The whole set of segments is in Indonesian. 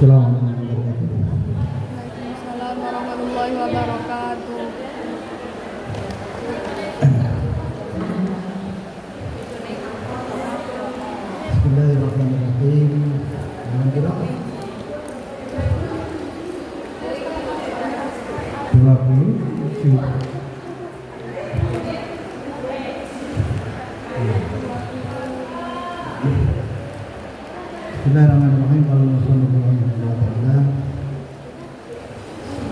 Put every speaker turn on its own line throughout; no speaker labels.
Assalamualaikum warahmatullahi wabarakatuh.
Waalaikumsalam warahmatullahi wabarakatuh.
Bismillahirrahmanirrahim. Alhamdulillah. 27. Bismillahirrahmanirrahim. Sallallahu alaihi wa sallam.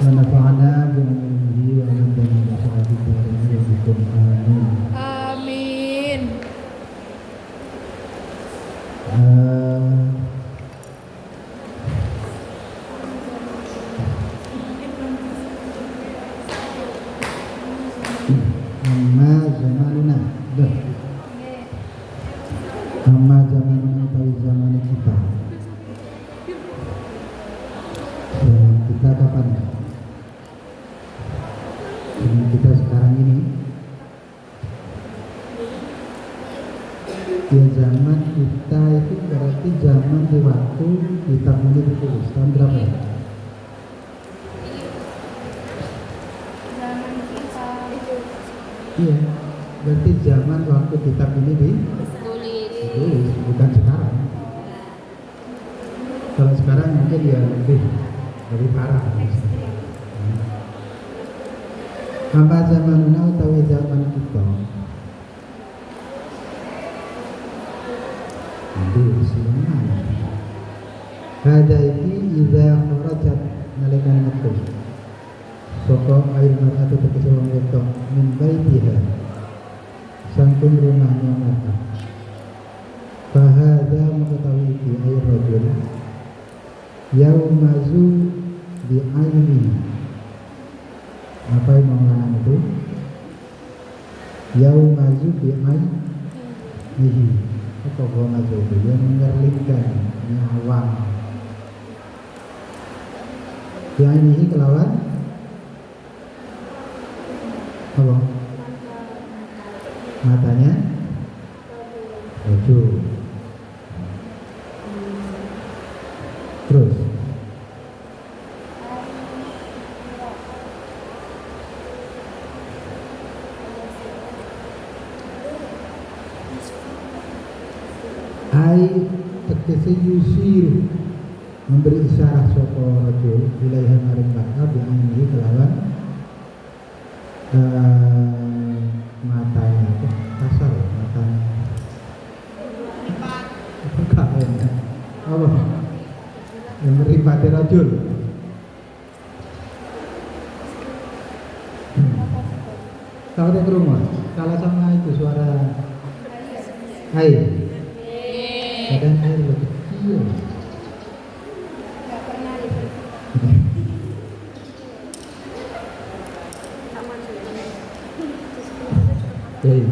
Wa nafa'ana bima ilmihi wa 'allamana ma sa'atihi wa rizqikum. Amin.
Amin.
Amma zamanuna. Amma zamanuna utawi zaman kita. Zaman kita kapan? Zaman kita sekarang ini. Ya zaman kita itu berarti zaman di waktu kita mulai ditulis. Tahun berapa ya?
Zaman kita.
Iya, berarti zaman waktu kitab ini ditulis, bukan sekarang. Kalau sekarang mungkin ya lebih parah. Amma zamanuna utawi zaman kita. Nanti silaman. Hada iki idza kharajat nalikan metu. Soko air mar'atu tegese wong wedok min baitiha sangkung rumahnya mata. Fahadha mengetahui iki air rajul yaumazu bi aini. Apa yang mengenai itu? Yaumazu bi ainihi. Apa yaumazu itu? Yang mengerlingkan nyawang bi ainihi kelawan apa? Matanya rajul. Terus ai tegese yusir memberi isyarat sapa rajul ilaiha maring bakal bi'ainihi kelawan matanya itu kasar matanya apa yang meripati rajul. Tahu deh ke rumah kalah sama itu suara air badan air lebih kecil.
Enggak pernah
Oke.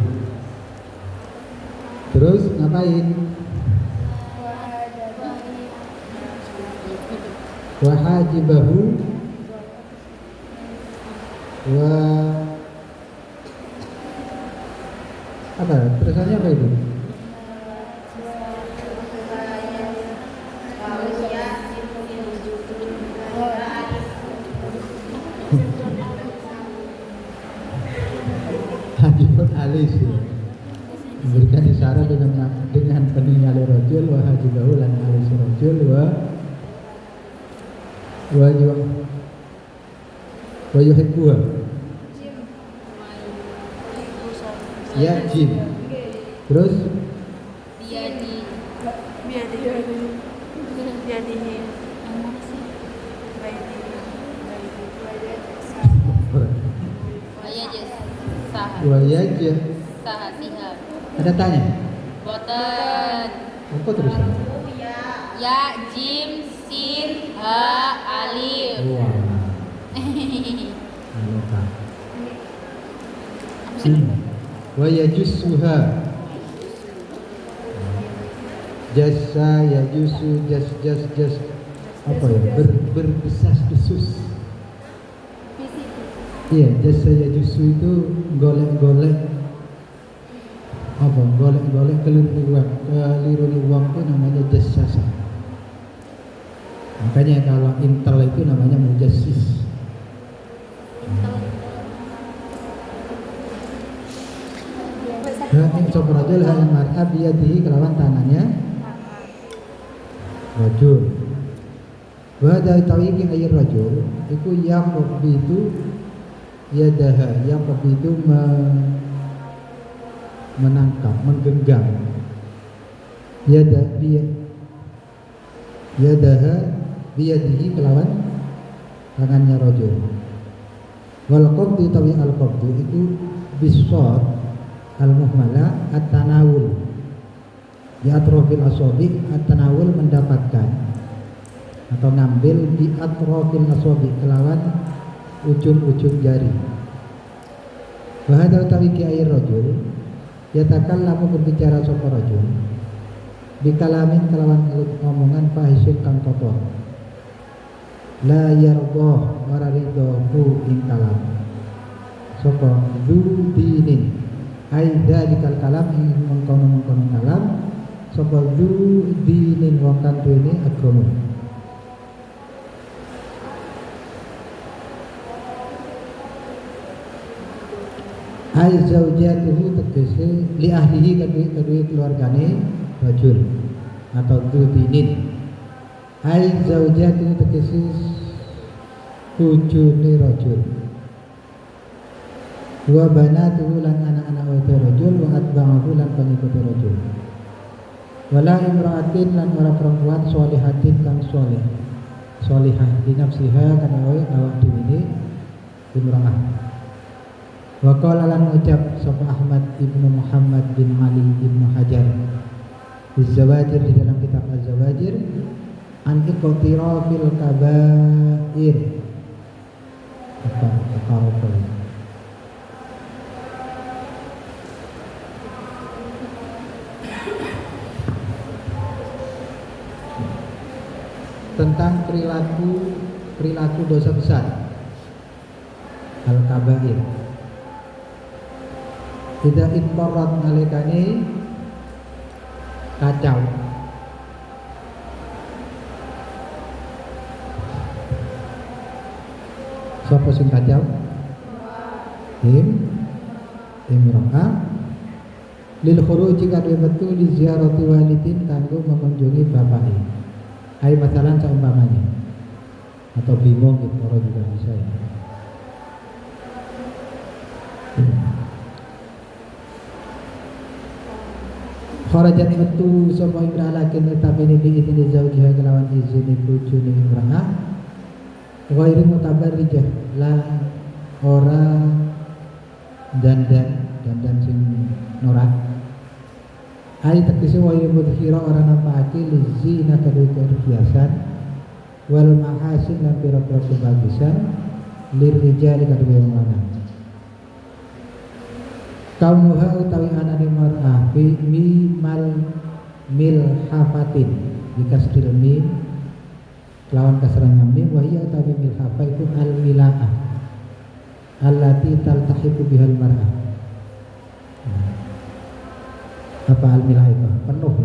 Terus ngapain? Wahajibahu wa apa? Terusannya apa itu? Hajibun alis ya. Memberikan isyarat dengan peninggal rajul wa hajibahu lan alis rajul wa yuhibbuha. Ya jim. Terus wayajah
Sahatiha.
ada tanya
Boten.
apa terusan?
Ya jim sin ha alif.
Wah lupa wayajussuha jasa yajusu jas apa ya berbesas-besus. Iya, jasa yajusu itu golek-golek apa? Golek-golek keliru uang itu namanya jasasa. Makanya kalau intel itu namanya mujassis. Sapa rajul hal mar'a biyadihi kelawan tangannya rajul. Wa dari tawiki ayir rajul iku yang itu yadaha, yang itu menangkap, menggenggam yadaha biyadihi kelawan tangannya rajul. Wal qabdu tawi al qabdu itu bisad al muhmala at-tanawul di atrofil asobi. At-tanawul mendapatkan atau ngambil di atrofil asobi kelawan ujung-ujung jari. Wahada utawi ki air rajul yatakallamu berbicara sapa rajul bikalamin kelawan omongan fahisyun kang kotor la yardah ora ridho ing kalam sapa du dinin aida dikal kalam ing mengkono kalam sapa du dinin wong kang duweni agama. Ai zaujatuhu tegese li ahlihi kedua keluargane rajul atau dudinin. Ai zaujatuhu tegese bojone rajul. Wa banatuhu lan anak-anak wedok rajul wa atba'uhu lan pengikut rajul. Wala imra'atin lan ora perempuan sholihatin kang sholih. Sholihah di nafsiha kana wae awak dhewe imra'ah. Wa qala lan ucap sapa Ahmad ibnu Muhammad bin Ali ibnu Hajar Az-Zawajir di dalam kitab Az-Zawajir an iqtirafil kabair apa tentang perilaku dosa besar al-kabair. Tidak itbarat nalikane kacau sapa sing kacau imra'ah lil khuruji kadhe metu li ziarati walidin kanggo mengunjungi bapake. Ai masalan saumpamanya atau bingung gitu orang juga bisa ya. Kharajat metu sapa imra'ah lakin tabini bi idzni zaujiha kelawan izin bojone imra'ah ghairu mutabarrijah la ora dandan sing norak. Ai tegese wa mudhira ora nampakake lizina kedue perhiasan wal mahasin lan pira-pira kebagusan lirijali kedue wong lanang. Kaunuha utawi anane mar'ah bi milhafatin bikasril mim lawan kasranya mim wa hiya utawi milhafa itu al mila'ah allati taltahiqu bihal mar'ah. Apa al mila'ah itu? Penuh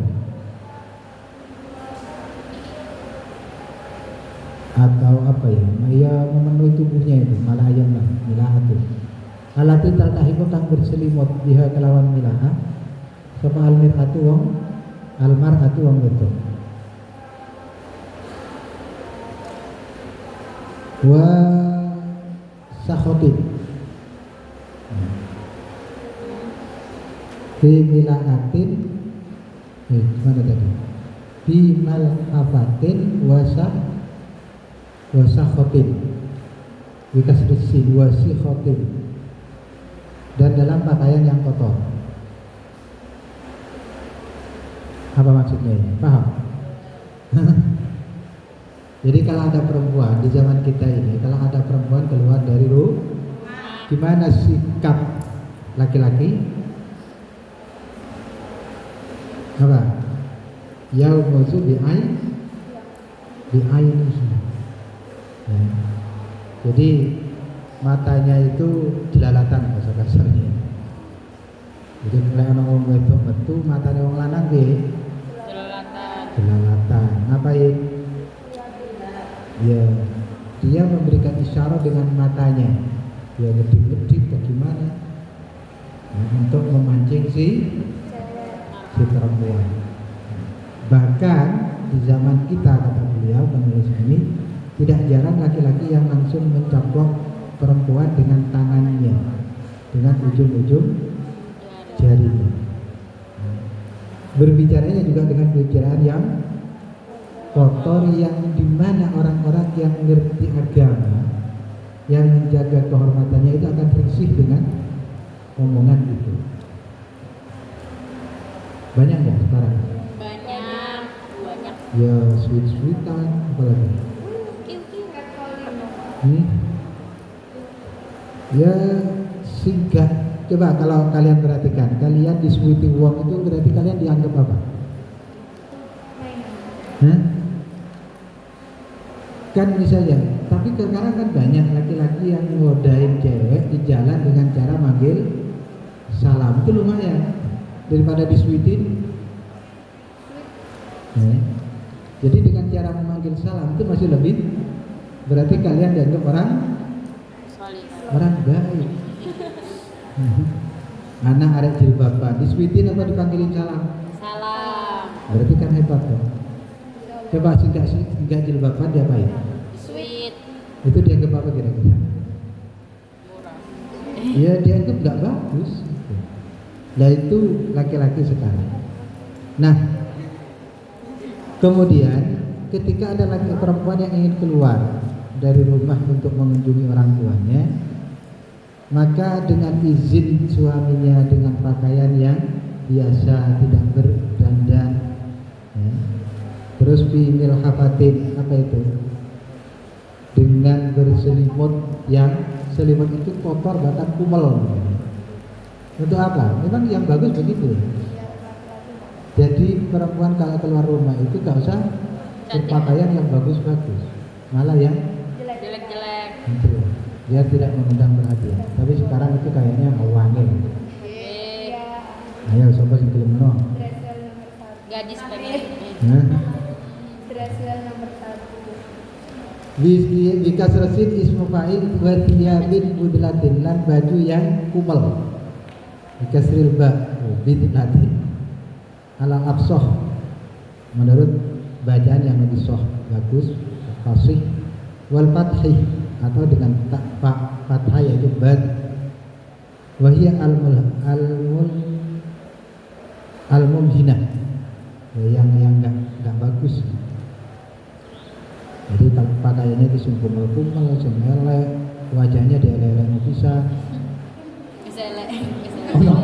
atau apa ya? Ya memenuhi tubuhnya itu malah ayam lah mila'ah itu. Alati taltahiku kang berselimut biha kelawan milaha sapa almir'atu wong almar'atu wong wedok wa sakhotin bi milaatin mana tadi bi malhafatin wa sakhotin bi kasri sin wa sikhotin dan dalam pakaian yang kotor. Apa maksudnya ini? Paham? Jadi kalau ada perempuan di zaman kita ini, kalau ada perempuan keluar dari rumah, gimana sikap laki-laki? Apa? Yaumazu bi'ain ya. Jadi matanya itu jelalatan bahasa kasarnya. Jadi mulai ana wong wedok metu matane wong lanang nggih jelalatan. Ngapain? dia memberikan isyarat dengan matanya, dia ngedip-ngedip bagaimana untuk memancing si perempuan. Bahkan di zaman kita, kata beliau penulis ini, tidak jarang laki-laki yang langsung mencaplok perempuan dengan tangannya, dengan ujung-ujung jarinya. Berbicaranya juga dengan bicaraan yang kotor, yang dimana orang-orang yang mengerti agama, yang menjaga kehormatannya itu akan risih dengan omongan itu. Banyak nggak sekarang?
Banyak.
Ya sweet-sweetan, apalagi? Ya singkat. Coba kalau kalian perhatikan, kalian di sweetie wong itu berarti kalian dianggap apa? Hah? Kan misalnya, tapi sekarang kan banyak laki-laki yang ngodain cewek di jalan dengan cara manggil salam. Itu lumayan daripada disweetin. Jadi dengan cara memanggil salam itu masih lebih, berarti kalian dianggap orang baik. Anak arek jilbaban disweetin apa dipanggilin salam?
Salam.
Berarti kan hebat dong. Coba singkat jilbaban diapain?
Sweet.
Itu dianggap apa kira-kira?
Murah.
Ya dianggap nggak bagus. Nah itu laki-laki sekarang. Nah kemudian ketika ada laki perempuan yang ingin keluar dari rumah untuk mengunjungi orang tuanya, maka dengan izin suaminya dengan pakaian yang biasa, tidak berdandan, ya. Terus bimil hafatin, apa itu? Dengan berselimut yang selimut itu kotor bahkan kumel. Untuk apa? Memang yang bagus begitu. Jadi perempuan kalau keluar rumah itu gak usah berpakaian yang bagus-bagus, malah yang
Jelek-jelek.
itu biar tidak mengundang perhatian. Tapi sekarang itu kayaknya awangin. Ayo sobat yang belum menang.
Gadis pengen.
Dressel nomor 1.
Jika serasin ismu fa'il wa thiyabin budlatin, lan baju yang kumel. Jika seril ba bidlatin ala absoh, menurut bacaan yang lebih soh, bagus, fasih, wal fathih, atau dengan tak fathah yaitu bad, wahia al-mumhinah, yang nggak bagus. Jadi pakaiannya disumpul-kumpul, elek, wajahnya dielek-elek bisa.
Keselek.
Oh, no.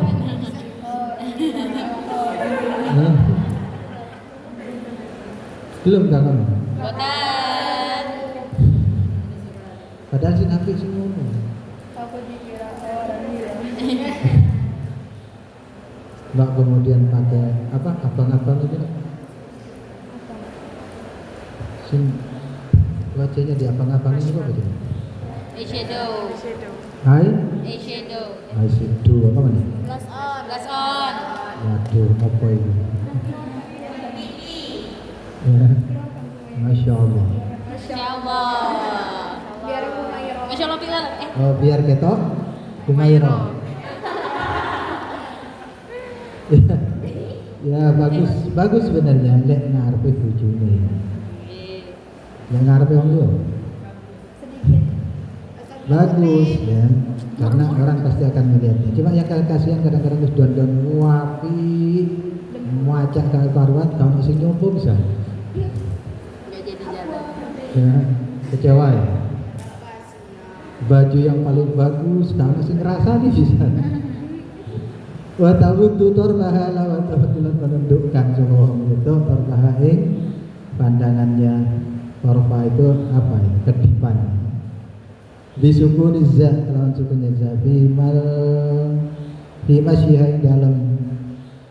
Nah. Belum kan kamu?
Botan.
Padahal si nabi semua.
Aku dikira orang gila.
Mbak kemudian pakai apa? Abang-abang itu. Sing wajahnya di abang-abang itu apa gitu?
Eyeshadow.
Hai?
Eyeshadow.
Eyeshadow apa mana?
Blush on. Blush on.
Waduh, apa ini? Ya. Masya Allah.
Masya Allah.
Biar aku mairo.
Masya Allah pilih.
Oh, biar ketok Kumairo. Ya bagus sebenarnya lek ngarepe bojone. Yang ngarepe wong liya.
Sedikit.
Bagus ya, karena orang pasti akan melihatnya. Cuma yang kasihan kadang-kadang wis don-don wapi, muacak karo karuan, kamu sing nyoba bisa.
Nggak jadi jalan.
Ya, kecewa ya. Baju yang paling bagus, kamu sing ngerasa nih bisa. Wa ta'budu torbahala wa ta'budulan menundukkan semua itu torbaha ing pandangannya. Torba itu apa ya? Kedipan. Bisukun za lawan sukunnya za bimal bimasyiha dalam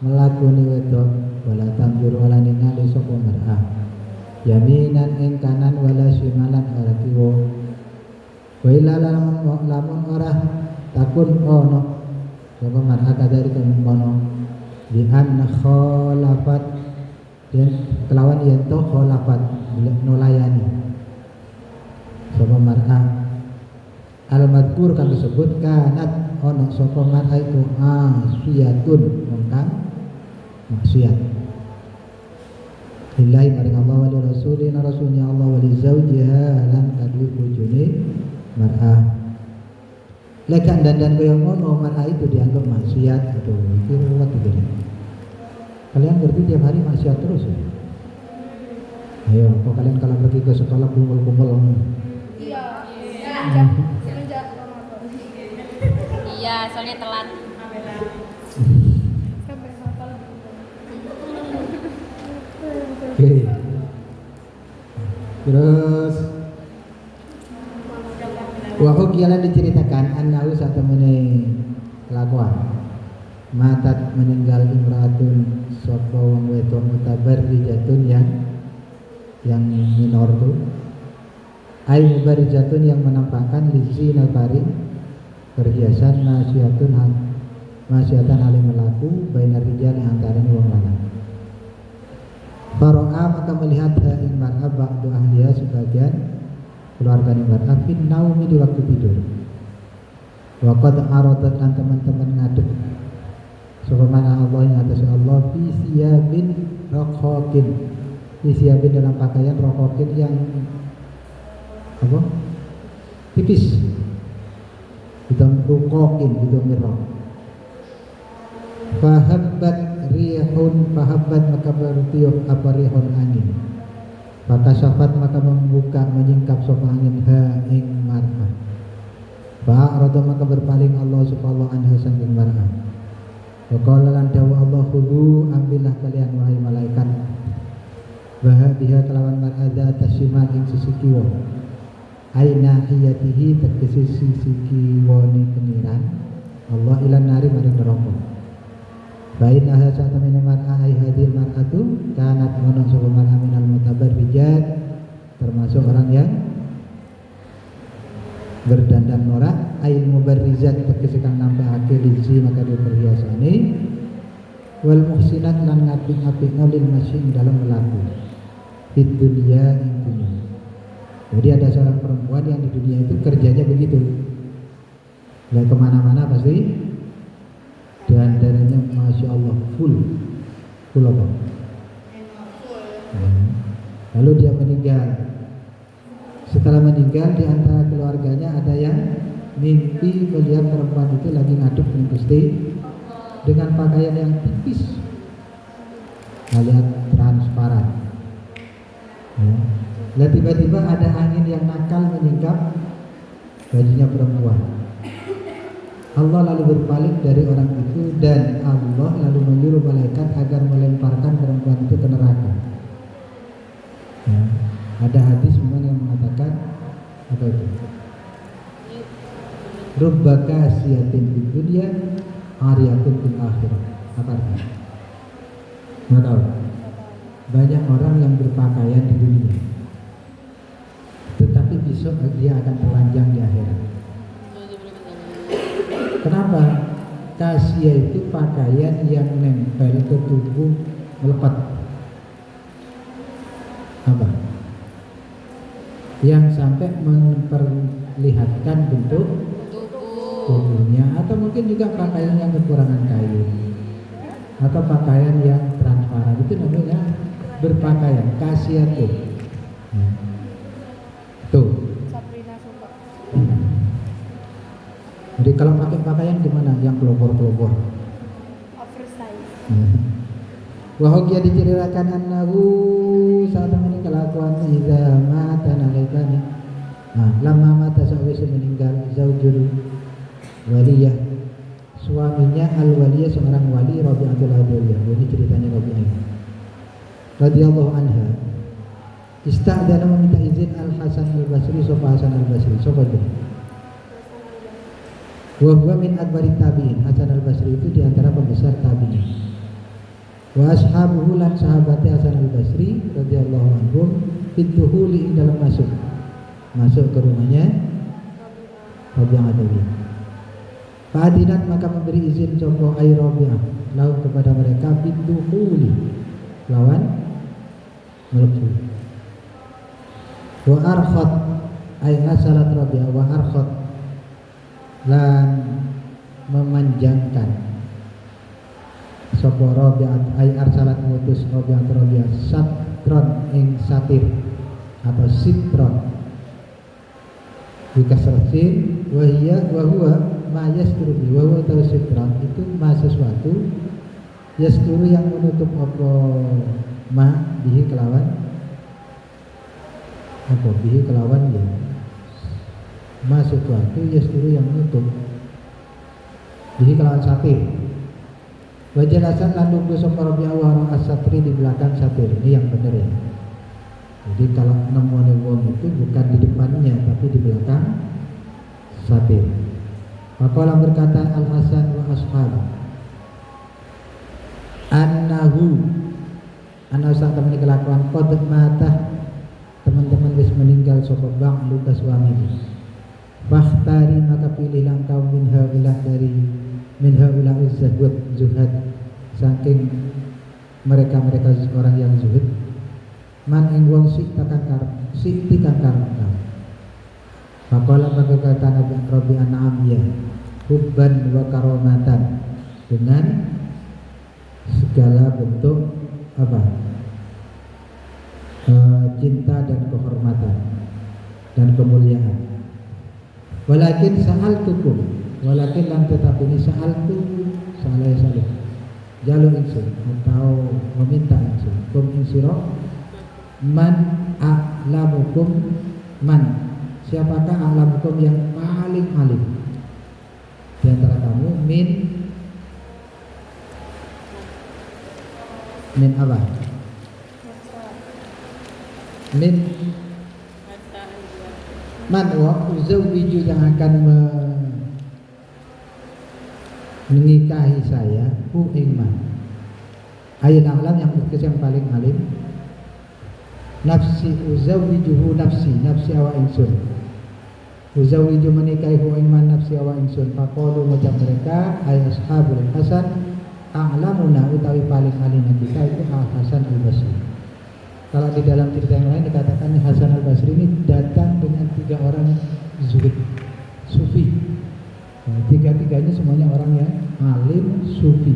melakoni wedok wala tambur wala ningali sapa mar'ah yaminan ing kanan wala shimalan ora kiwa wa illa lamun ora takun ono sapa mar'ah kadari kono bi an khalafat dan kelawan yen to khalafat nolayani sapa mar'ah al-madkur kang disebut kanat ono sapa mar'ah iku asiyatun kang maksiat lillahi maring Allah wa li rasulina rasulnya Allah wa li zawjiha lan kadhi bojone mar'ah lek dandan kaya ngono mar'ah itu dianggap maksiat. Aduh iki ruwet iki. Kalian ngerti tiap hari maksiat terus ya? Ayo, kok kalian kalau pergi ke sekolah kumpul-kumpul
Iya. Semenjak Ramadan.
Iya, soalnya telat.
Sampai hafal.
Oke. Terus Wahuk ialah diceritakan annahu satemene kelakuan matat meninggal imraatun sapa wong wedok mutabarrijatun yang minor tuh ai mubarizatun yang menampakkan lizinal bari perhiasan masyatan alim melaku bainar rijal yang antaranya wong lanang. Faro'a maka melihat ing mar'ah ba'du ahliya sebagian keluarga mar'ah fin naumi di waktu tidur. Wa qad aradat lan teman-teman ngadeg sapa mana Allah yang atas Allah fi siyabin raqaqin. Fi siyabin dalam pakaian raqaqin yang apa? Tipis. Hitam raqaqin hitam merah. Fahabbat rihun fahabbat maka bertiup apa rihun angin. Fakasafat maka membuka menyingkap sapa angin ha ing mar'ah. Fa'arada maka berpaling Allah subhanahu anha saking mar'ah. Wa qala lan dawa Allah khudhu ambillah kalian wahai malaikat. Baha biha kelawan mar'ah tasyimal ing sisi kiwa. Aina hiyatihi tegese sisi kiwane pengiran Allah ilan nari maring neraka. Bain aha saat temen mar'ah ai hadir mar'atu kanat mono sapa mar'ah minal mutabarrijat termasuk orang yang berdandan norak ail mubarrizat tegese kang nampakake lizi maka di perhiasane wal muhsinat lan ngapik-ngapik lil masyin dalam melaku di dunia ing dunia. Jadi ada seorang perempuan yang di dunia itu kerjanya begitu, nggak kemana-mana pasti dandanannya masya Allah full apa? Lalu dia meninggal. Setelah meninggal di antara keluarganya ada yang mimpi melihat perempuan itu lagi ngaduk dengan Gusti dengan pakaian yang tipis, melihat transparan. Lalu tiba-tiba ada angin yang nakal menyingkap bajunya perempuan. Allah lalu berpaling dari orang itu dan Allah lalu menyuruh malaikat agar melemparkan perempuan itu ke neraka. Ada hadis memang yang mengatakan apa itu? Rubbaka siyatin fid dunya ariyatun fil akhirah. Apa artinya? Nggak tahu. Banyak orang yang berpakaian di dunia, tetapi besok dia akan telanjang di akhirat. Kenapa? Kasya itu pakaian yang nempel ke tubuh melekat. Apa? Yang sampai memperlihatkan bentuk tubuhnya, atau mungkin juga pakaian yang kekurangan kain, atau pakaian yang transparan, itu namanya berpakaian. Kasya tuh. Tuh.
Sabrina suka.
Jadi kalau pakai pakaian gimana? Yang kelopor-kelopor.
Oversize.
Wahyu diceritakan annahu saat ini kelakuan idza mata nalikani. Lama mata sawise meninggal zaujul waliyah. Suaminya al-waliyah seorang wali Rabi'atul Adawiyah. Ini ceritanya Rabi'ah. Radhiyallahu anha. Ista'dana meminta izin Al-Hasan Al-Basri, Sofa Hasan Al-Basri. Sofa itu. Wa huwa min akbari tabi'in. Hasan Al-Basri itu diantara pembesar tabi'in. Wa ashabuhu lan sahabati Hasan Al-Basri radhiyallahu anhum fituhuli dalam masuk ke rumahnya Rabi'ah Adawiyah. Fa'adinat maka memberi izin sopo ay Rabi'ah lahu kepada mereka fituhuli lawan melebu. Wa arkhat ay asalat Rabi'ah wa arkhot lan memanjangkan sapa Rabi'ah ay arsalat ngutus Rabi'ah satron ing satir atau sitron dikasratin wa huwa ma yasturu bi wa huwa tahu sitron itu ma sesuatu yasturu yang menutup apa ma bihi kelawan apa bihi kelawan ya ma sesuatu yasturu yang menutup bihi kelawan satir wajalasan lan nunggu sapa Rabi'ah wa as-satri di belakang satir. Ini yang benar ya. Jadi kalau nemuane wong itu bukan di depannya tapi di belakang satir. Maka berkata Al-Hasan wa ashab annahu saat teman kelakuan qad mata teman-teman wis meninggal sapa bang luka suami. Fakhtari maka pilihlah engkau min haula zuhad saking mereka orang yang zuhud man ing wong sik takangkar engkau. Faqala maka kata Nabi Rabi'ah na'am ya hubban wa karomatan dengan segala bentuk apa cinta dan kehormatan dan kemuliaan. Walakin lan tetapi ini sa'altu salah jalur insun atau meminta insun kum insiro man a'lamukum man siapakah a'lamukum yang paling alim di antara kamu min apa min man wa uzawwiju yang akan menikahi saya hu ing man ayat alam yang paling alim nafsi uzawwijuhu nafsi awa insun uzawwiju menikahi hu ing man nafsi awa insun faqalu macam mereka ay ashabul hasan a'lamuna utawi paling alim kita itu Hasan al-Basri. Kalau di dalam cerita yang lain dikatakan Hasan al-Basri ini datang dengan 3 orang zuhud sufi. Tiga-tiganya semuanya orang yang alim sufi.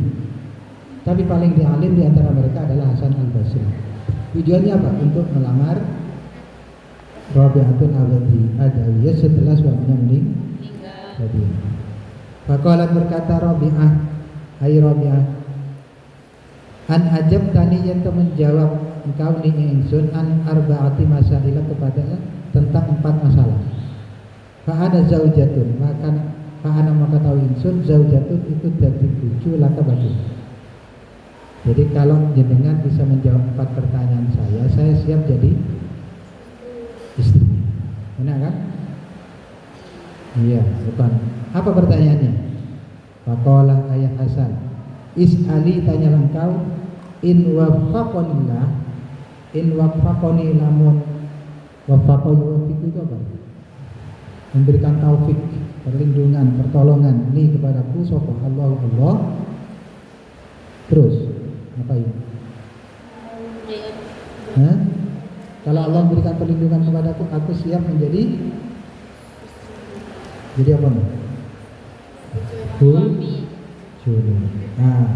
Tapi paling alim di antara mereka adalah Hasan al-Basri. Tujuannya apa? Untuk melamar Rabi'atun Adawiyah setelah suaminya meninggal. Faqalat berkata Rabi'ah, hai Rabi'ah, an ajab tani yang menjawab engkau ni ingsun an arba'ati masailah kepadanya tentang 4 masalah. Fa ada zaujatun maka tahu insun zaujatun itu dadi bojo laka bagi. Jadi kalau jenengan bisa menjawab 4 pertanyaan saya siap jadi istri. Benar kan? Iya, bukan. Apa pertanyaannya? Faqala ayat Hasan, is'ali tanya engkau in wafaqoni lamun wafaqoni itu apa? Memberikan taufik, perlindungan, pertolongan ni kepadaku sapa Allah. Terus ngapain? Kalau Allah memberikan perlindungan kepadaku, aku siap menjadi apa? Nah,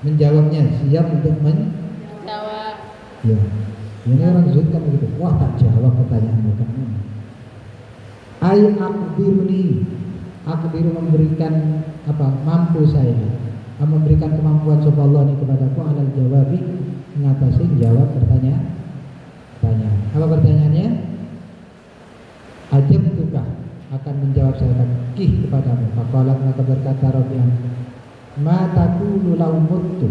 menjawabnya siap untuk menjawab. Ya, ini orang zuhud kan begitu. Wah, tak jawab pertanyaanmu kan. Akbiru memberikan apa? Mampu saya. Memberikan kemampuan sapa Allah ini kepadaku alal jawabi mengatasi jawab pertanyaan. Apa pertanyaannya? Ajab tukah akan menjawab saya kih kepadamu. Faqalat maka berkata Rabi'ah, ma taqulu law muttu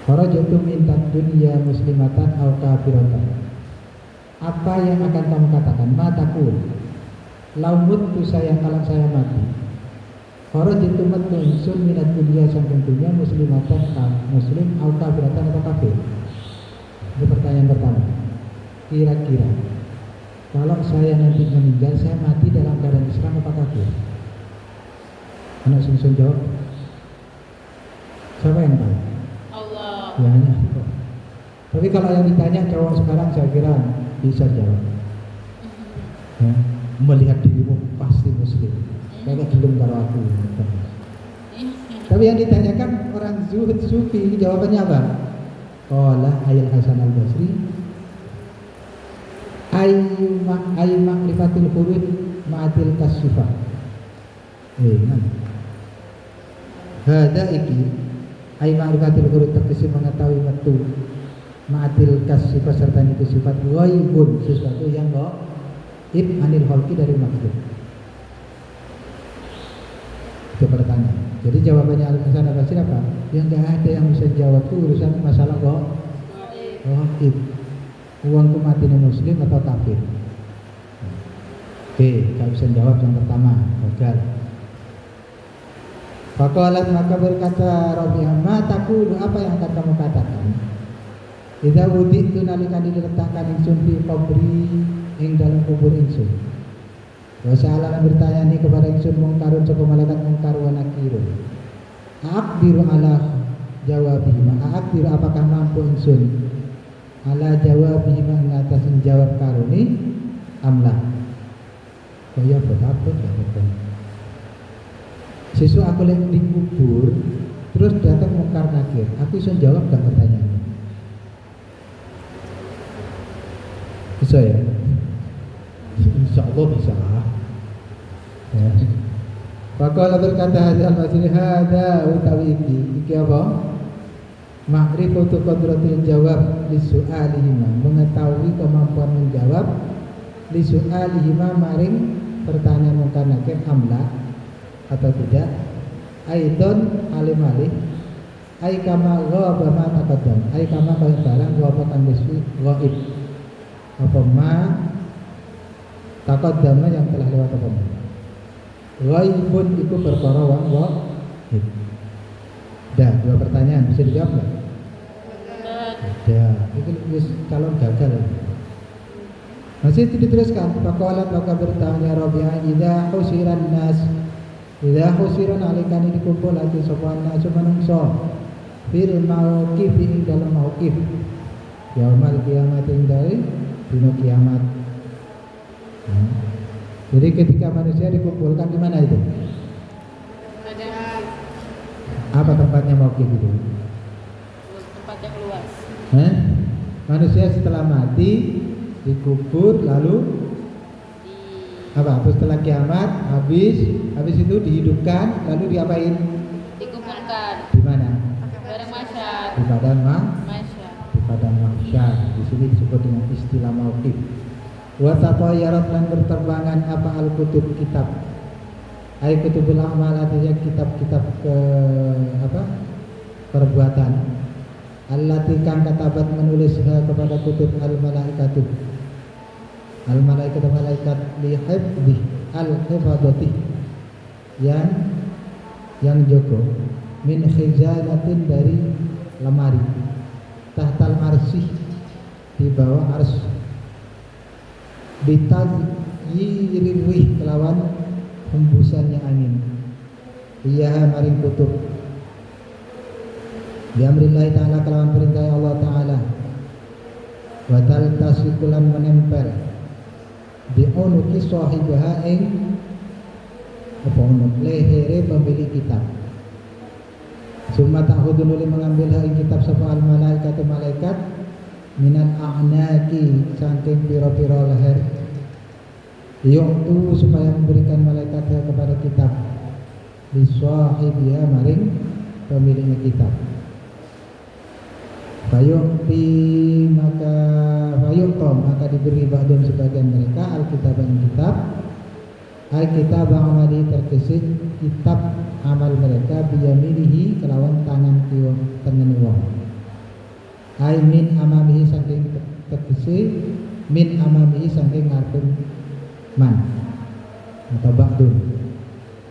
farajtu min dunya muslimatan aw kafiratan. Apa yang akan kamu katakan? Ma taqul law muttu saya kalau saya mati. Farajtu matu insun min dunya saking dunya muslimatan muslim aw kafiratan atau kafir. Itu pertanyaan pertama. Kira-kira kalau saya nanti meninggal, saya mati dalam keadaan Islam apa kafir? Anak sungsun jawab. Siapa yang tahu? Allah. Ya hanya. Tapi kalau yang ditanya cowok sekarang saya kira bisa jawab. Ya, melihat dirimu pasti muslim. Kayak belum karo aku. Tapi yang ditanyakan orang zuhud sufi, jawabannya apa? Qala ayat Hasan al-Basri ay ma'rifatil huruf ma'atil kasifah. Kan? Hada iki ay ma'rifatil huruf tegese mengetahui metu ma'atil kasifah serta itu sifat ghaibun, sesuatu yang ghaib anil khalqi dari makhluk. Itu pertanyaan. Jadi jawabannya Al-Hasan al-Basri apa? Yang nggak ada yang bisa jawab itu urusan masalah ghaib. Uangku mati muslim atau kafir? Oke, nggak bisa jawab yang pertama, gagal. Faqalat maka berkata Rabi'ah, ma taqulu, apa yang akan kamu katakan? Idza wuditu nalikan diletakkan ingsun fi qabri ing dalam kubur ingsun. Wa sa'alan bertanya ni kepada ingsun mungkarun sapa malaikat mungkar wa nakirun. Aqdiru ala jawabihi, aqdiru apakah mampu ingsun ala jawabihi mengatas jawab karuni amla. Kaya apa ya betul. Sesu aku lagi dikubur terus datang mungkar nakir, aku bisa jawab gak pertanyaannya? Bisa ya? Insya Allah bisa. Ya. Faqala berkata Hasan al-Basri, hada utawi iki apa? Ma'rifatu qadratil jawab lisu'alihima, mengetahui kemampuan menjawab lisu'alihima maring pertanyaan mungkar nakir amla atau tidak. Aidon alim-alih ai kama ghaba ma taqaddam, ai kama barang ghaba kang ghaib apa ma taqaddama yang telah lewat apa ma ghaibun itu perkara wang ghaib. Dah, dua pertanyaan bisa dijawab nggak? Dah, itu calon gagal. Masih diteruskan. Faqalat maka bertanya Rabi'ah, idza husiran nas, idza husiran alikani dikumpul lagi sopan nasu manungso fil mauqif ing dalam mauqif yaumal kiamat ing dari dina kiamat. Jadi ketika manusia dikumpulkan di mana itu? Apa tempatnya mauqif itu?
Tempat yang luas.
Manusia setelah mati dikubur lalu apa? Setelah kiamat habis itu dihidupkan lalu diapain?
Dikumpulkan.
Di mana?
Bareng masyar.
Di padang
Masyar.
di padang mahsyar. Di sini disebut dengan istilah mauqif. Wa tatayarat lan berterbangan apa al-kutub kitab. Ai kutubul amal artinya kitab-kitab ke apa? Perbuatan. Allati kang katabat menulisnya kepada kutub al-malaikatu. Al-malaikat malaikat lihibdi al-hifadati yang jogo min khizanatin dari lemari tahtal arsy di bawah ars bitagyiririh kelawan hembusannya angin iya maring kutub bi amrillah ta'ala kelawan perintah Allah ta'ala wa tal tasikulan menempel di unuki sahibaha ing apa unuk lehere pemilik kitab. Summa ta'khudhu nuli mengambil hal kitab sapa al malaikatu malaikat minan a'naki saking pira-pira leher yu'tu supaya memberikan malaikat kepada kitab li sahibiha maring pemiliknya kitab. Maka diberi ba'dun sebagian mereka alkitaban kitab alkitab amali terkesih kitab amal mereka biyaminihi kelawan tangan kiwa tengen wong ai min amamihi saking terkesih min amamihi saking ngarepin man atau ba'dun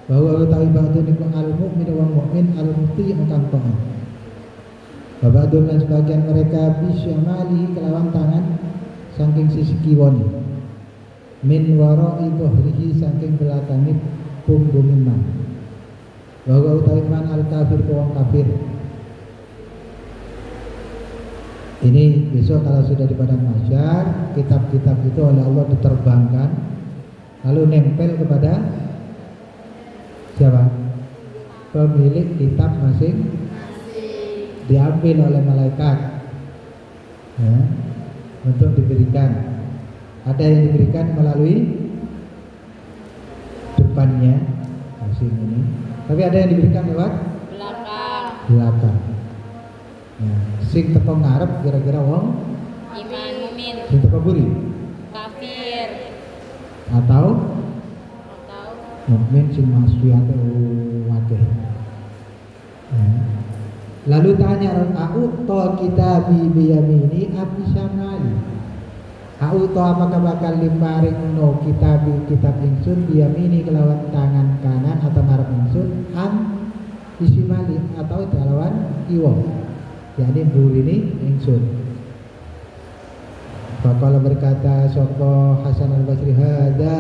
bahwa utawi ba'dun iku al-mu'min wa mu'min al-muti kang taat. Babadun dan sebagian mereka bisyamali kelawan tangan saking sisi kiwon min wara'i dhuhrihi saking belakangin punggungin man bahwa utawi man al-kafir wong kafir. Ini besok kalau sudah di padang mahsyar kitab-kitab itu oleh Allah diterbangkan lalu nempel kepada siapa? Pemilik kitab masing diambil oleh malaikat ya, untuk diberikan. Ada yang diberikan melalui depannya musim ini, tapi ada yang diberikan lewat belakang. Nah, sing teko ngarep kira-kira wong
iman mumin
sing teko buri
kafir
atau
atau
mukmin sing maksiate wakeh. Nah, lalu tanya a'uto kitabi biyamini abi syamali. A'uto apakah bakal diparing no kitab ingsun biyamini kelawan tangan kanan atau ngarep ingsun am isimali atau kelawan kiwa. Jadi burini ingsun. Faqala berkata sapa Hasan al-Basri hada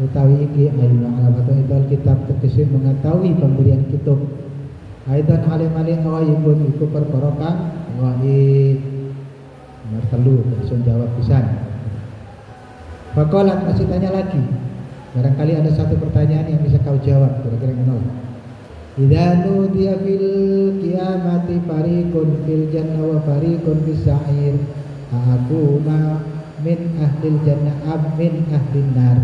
utawi iki ayu alamatu idal kitab tegese mengetahui pemberian kitab. Aidan alim-alim ghaibun iku perkara kang ghaib. Nomor 3 langsung jawab pisan. Faqala masih tanya lagi. Barangkali ada satu pertanyaan yang bisa kau jawab kira-kira ngono. Idza nudiya fil qiyamati fariqun fil jannah wa fariqun fis sa'ir aquna min ahlil jannah am min ahlin nar.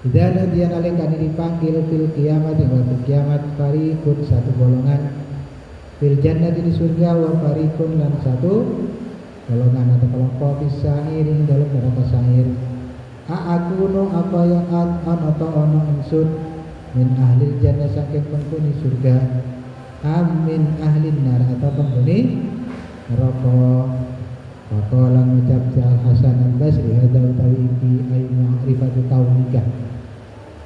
Idza nudiya nalika dipanggil fil qiyamati wa fil kiamat fariqun satu golongan fil jannah di surga wa fariqun dan satu golongan atau kelompok fis sa'ir dalam neraka sa'ir. Aqunu apa yang atau ono ingsun min ahlil jannah saking penghuni surga amin ahlin nar atau penghuni neraka. Faqala ngucap Hasan al-Basri hadza utawi iki ay ma'rifatu kaunika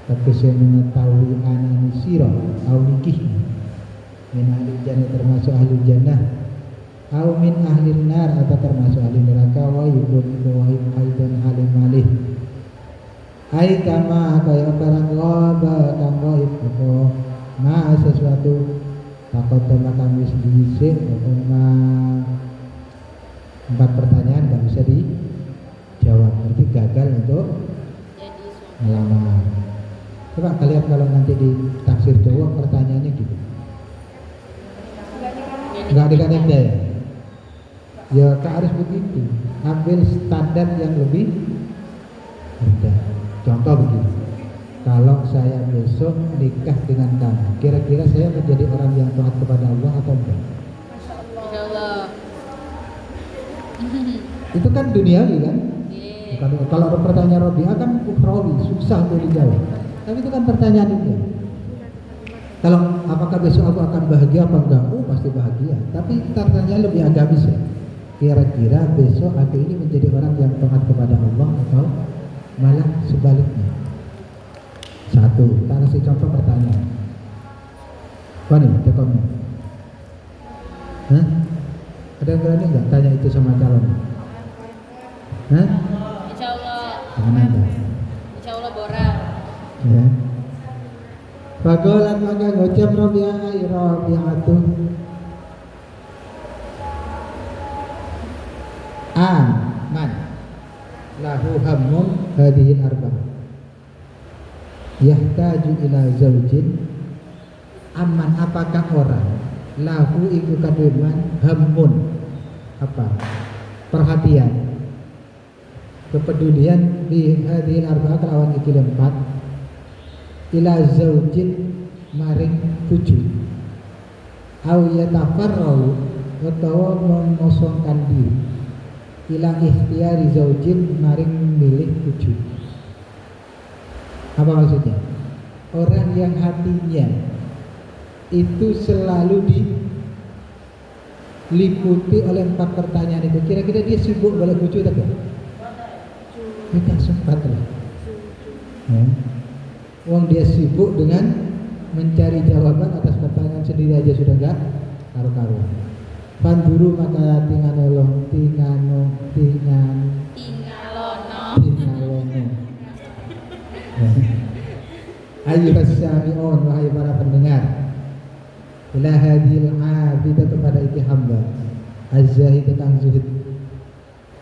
tegese mengetahui anani sira aunikih min ahlil jannah termasuk ahli jannah au min ahlin nar atau termasuk ahli neraka wa yubun wa aidan alim malih. Hai kama kaya barang loba kang gaib apa ma sesuatu takut tema kami sedisik apa 4 pertanyaan gak bisa dijawab, berarti gagal untuk melamar. Coba kalian kalau nanti di tafsir Jawa pertanyaannya gitu nggak dikandang ya harus begitu, ambil standar yang lebih rendah. Contoh begini, kalau saya besok nikah dengan kamu, kira-kira saya menjadi orang yang taat kepada Allah atau enggak?
insyaallah.
Itu kan duniawi kan? Kalau ada pertanyaan Robiah kan ukhrawi, susah untuk dijawab. Tapi itu kan pertanyaan itu. Kalau apakah besok aku akan bahagia apa enggak? Oh pasti bahagia. Tapi pertanyaan lebih agamis ya. Kira-kira besok aku ini menjadi orang yang taat kepada Allah atau malah sebaliknya? Satu, tak kasih contoh pertanyaan. Apa nih, tekonnya? Hah? Ada yang berani nggak tanya itu sama calon? Hah?
Insyaallah.
Jangan ada.
Insyaallah borak.
Ya. Fagolan maka ngocap Rabi'atu man lahu hammun hadhil arba'ah yahtaju ila zaujin aman apakah orang lahu iku kaduman hammun apa perhatian kepedulian di hadhil arba'ah kelawan iki 4 ila zaujin maring bojo au yatafarrau utawa mengosongkan diri ila ikhtiyari zaujin maring milih bojo. Apa maksudnya? Orang yang hatinya itu selalu diliputi oleh 4 pertanyaan itu, kira-kira dia sibuk balik bojo tak? Tidak sempat lah. Ya. Wong dia sibuk dengan mencari jawaban atas pertanyaan sendiri aja sudah enggak karu-karuan. Panduru maka tinganolong tingalono. Ayo sami'un wahai para pendengar. Ila hadhil abidah kepada iki hamba. Az-zahid kang zuhud.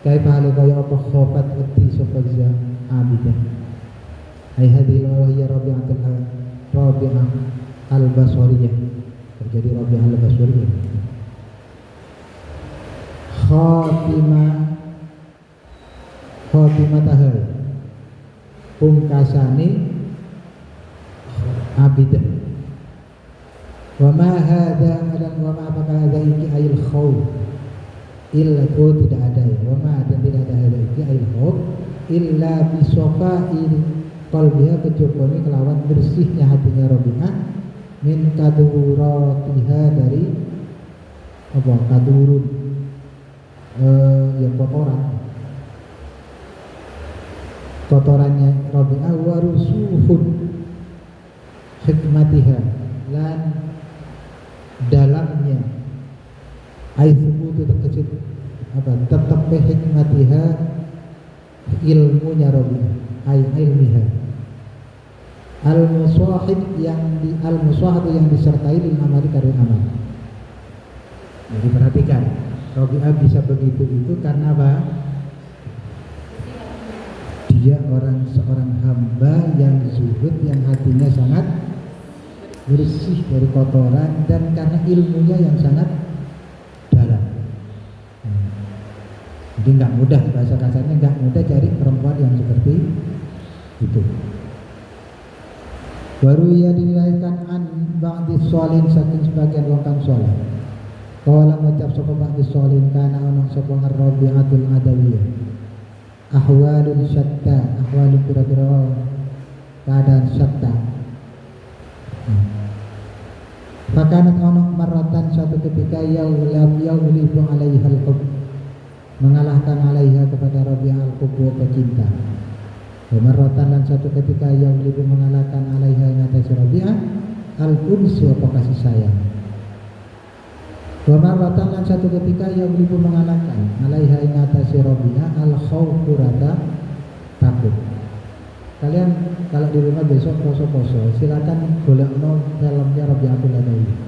Kaifa halu kaya apa khobat wedi sapa abidah. Ai hadhil wa hiya Rabi'ah al-Basriyah. Terjadi Rabi'ah al-Basriyah. Khatimataha pungkasane abidah. Wa ma hadza dan wa ma apakah hadza iki ayil khawf illa tidak ada ya. Wa ma dan tidak ada hadza iki ayil khawf illa bisofa'il qalbiha kejobone kelawan bersihnya hatinya Rabi'ah min kaduratiha dari apa kadurun yang kotorannya Rabi'ah wa rusuhun hikmatiha lan dalamnya aithubutu terkecil apa tetap hikmatiha ilmunya Rabi'ah ilmiha al-musahid yang disertai lil amali karena amal. Jadi perhatikan Rabi'ah bisa begitu itu karena apa? Dia seorang hamba yang zuhud, yang hatinya sangat bersih dari kotoran dan karena ilmunya yang sangat dalam. Jadi nggak mudah, bahasa kasarnya nggak mudah cari perempuan yang seperti itu. Baru ia diriwayatkan an ba'di sholin saking sebagian wong kang saleh. Kala ngucap sapa ba'di sholin kana ana sapa Rabi'atul Adawiyah. Ahwalun syatta, ahwalun pira-pira keadaan syatta. Fakanat ana maratan satu ketika yaulibu alaiha al-hub mengalahkan alaiha kepada Rabi'ah al-hubbu pecinta. Maratan dan satu ketika yaulibu mengalahkan alaiha yang atas Rabi'ah al-unsu apa kasih sayang. Maratan dan satu ketika yaulibu mengalahkan alaiha yang atas Rabi'ah al-khawfu rata takut. Kalian kalau di rumah besok poso-poso silakan golek filmnya Rabi'atul Adawiyah.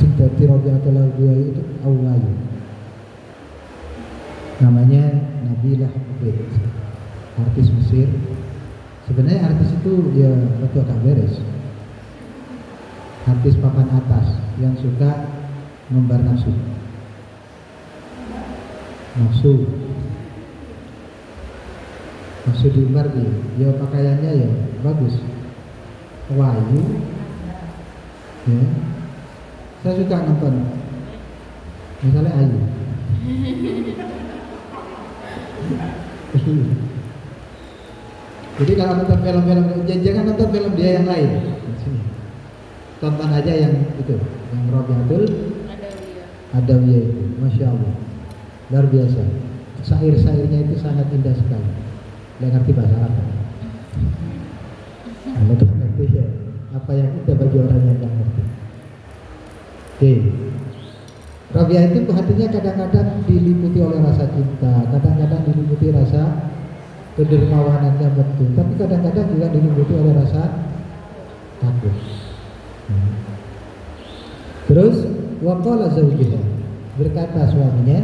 Sing dadi Rabi'atul Adawiyah itu Awayu. Namanya Nabilah Abid, artis Mesir. Sebenarnya artis itu ya agak beres. Artis papan atas yang suka ngumbar nafsu. Nafsu diumbar dia. Ya pakaiannya ya bagus. Wayu. Ya. Saya suka nonton. Misalnya Ayu. Jadi kalau nonton film-film, jangan nonton film dia yang lain. Tonton aja yang itu, yang Rabi'atul Adawiyah itu, masya Allah, luar biasa. Syair-syairnya itu sangat indah sekali. Dia ngerti bahasa Arab. Kalau tidak ngerti ya, apa yang indah bagi orang yang tidak ngerti. Oke. Rabi'ah itu hatinya kadang-kadang diliputi oleh rasa cinta, kadang-kadang diliputi rasa kedermawanannya betul, tapi kadang-kadang juga diliputi oleh rasa takut. Terus waqala zawjiha, berkata suaminya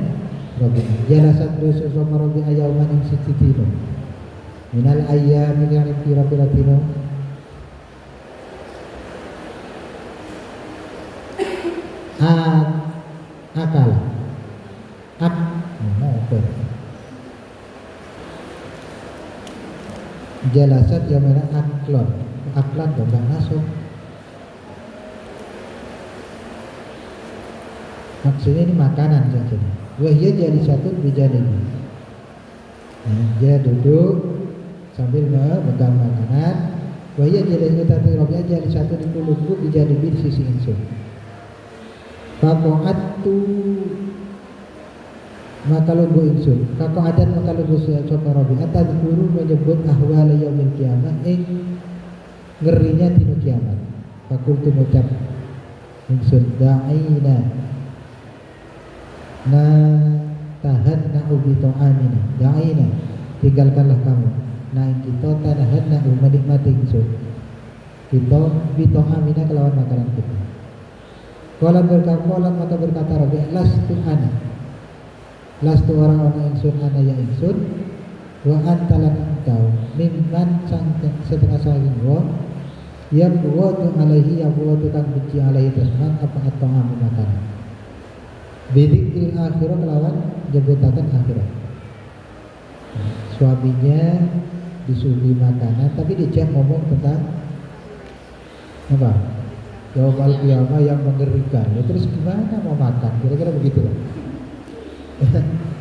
Rabi'ah, jalasat rusul sama Rabi'ah yauman ing sititino minal ayyami yang kira-kira akal jalasat yang mana aklan dan masuk. Maksudnya ini makanan saja. Wahia jadi satu bijanihi. Dia duduk sambil memegang makanan. Wahia jadi satu Rabi'ah jadi satu di kulubku bijanihi di sisi insun. Fako'atu maka lugu insun. Fako'atan maka lugu sopa Rabi'ah tadhkuru menyebut ahwala yaumil kiamah ngerinya dino kiamat. Fakultu mengucap insun da'ina tahan ubi to'amina da'ina tinggalkanlah kamu kita tahan menikmati insun kita bito'amina kelawan makanan kita. Kolam maka berkata Rabi'ah lastu orang-orang insun ana ya insun wa antalan engkau mimman setengah saking wong yang buatu alaihi yang buatu kang benci alaihi tasman apa atau ngamu makanan bidikril akhirat kelawan jebutakan akhirat. Suaminya disuguhi makanan tapi dijak ngomong tentang apa? Yaum al-qiyamah yang mengerikan. Ya, terus gimana mau makan? Kira-kira begitu.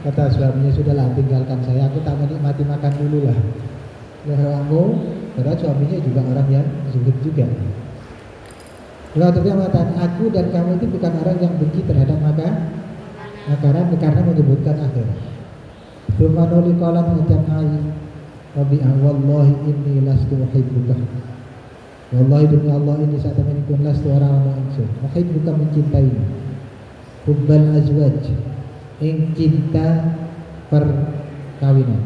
Kata suaminya, sudahlah tinggalkan saya, aku tak menikmati makan dulu lah. Ya kamu, padahal suaminya juga orang yang zuhud juga. Lalu tapi mengatakan aku dan kamu itu bukan orang yang benci terhadap makanan karena menyebutkan akhirat. Firmanuli qalan ucap ai Rabi'ah wallahi inni lastu uhibbuka. Wallahi demi Allah ini saat menikun lastu orang ingsun. Uhibbuka mencintaimu. Hubbal azwaj ing cinta perkawinan.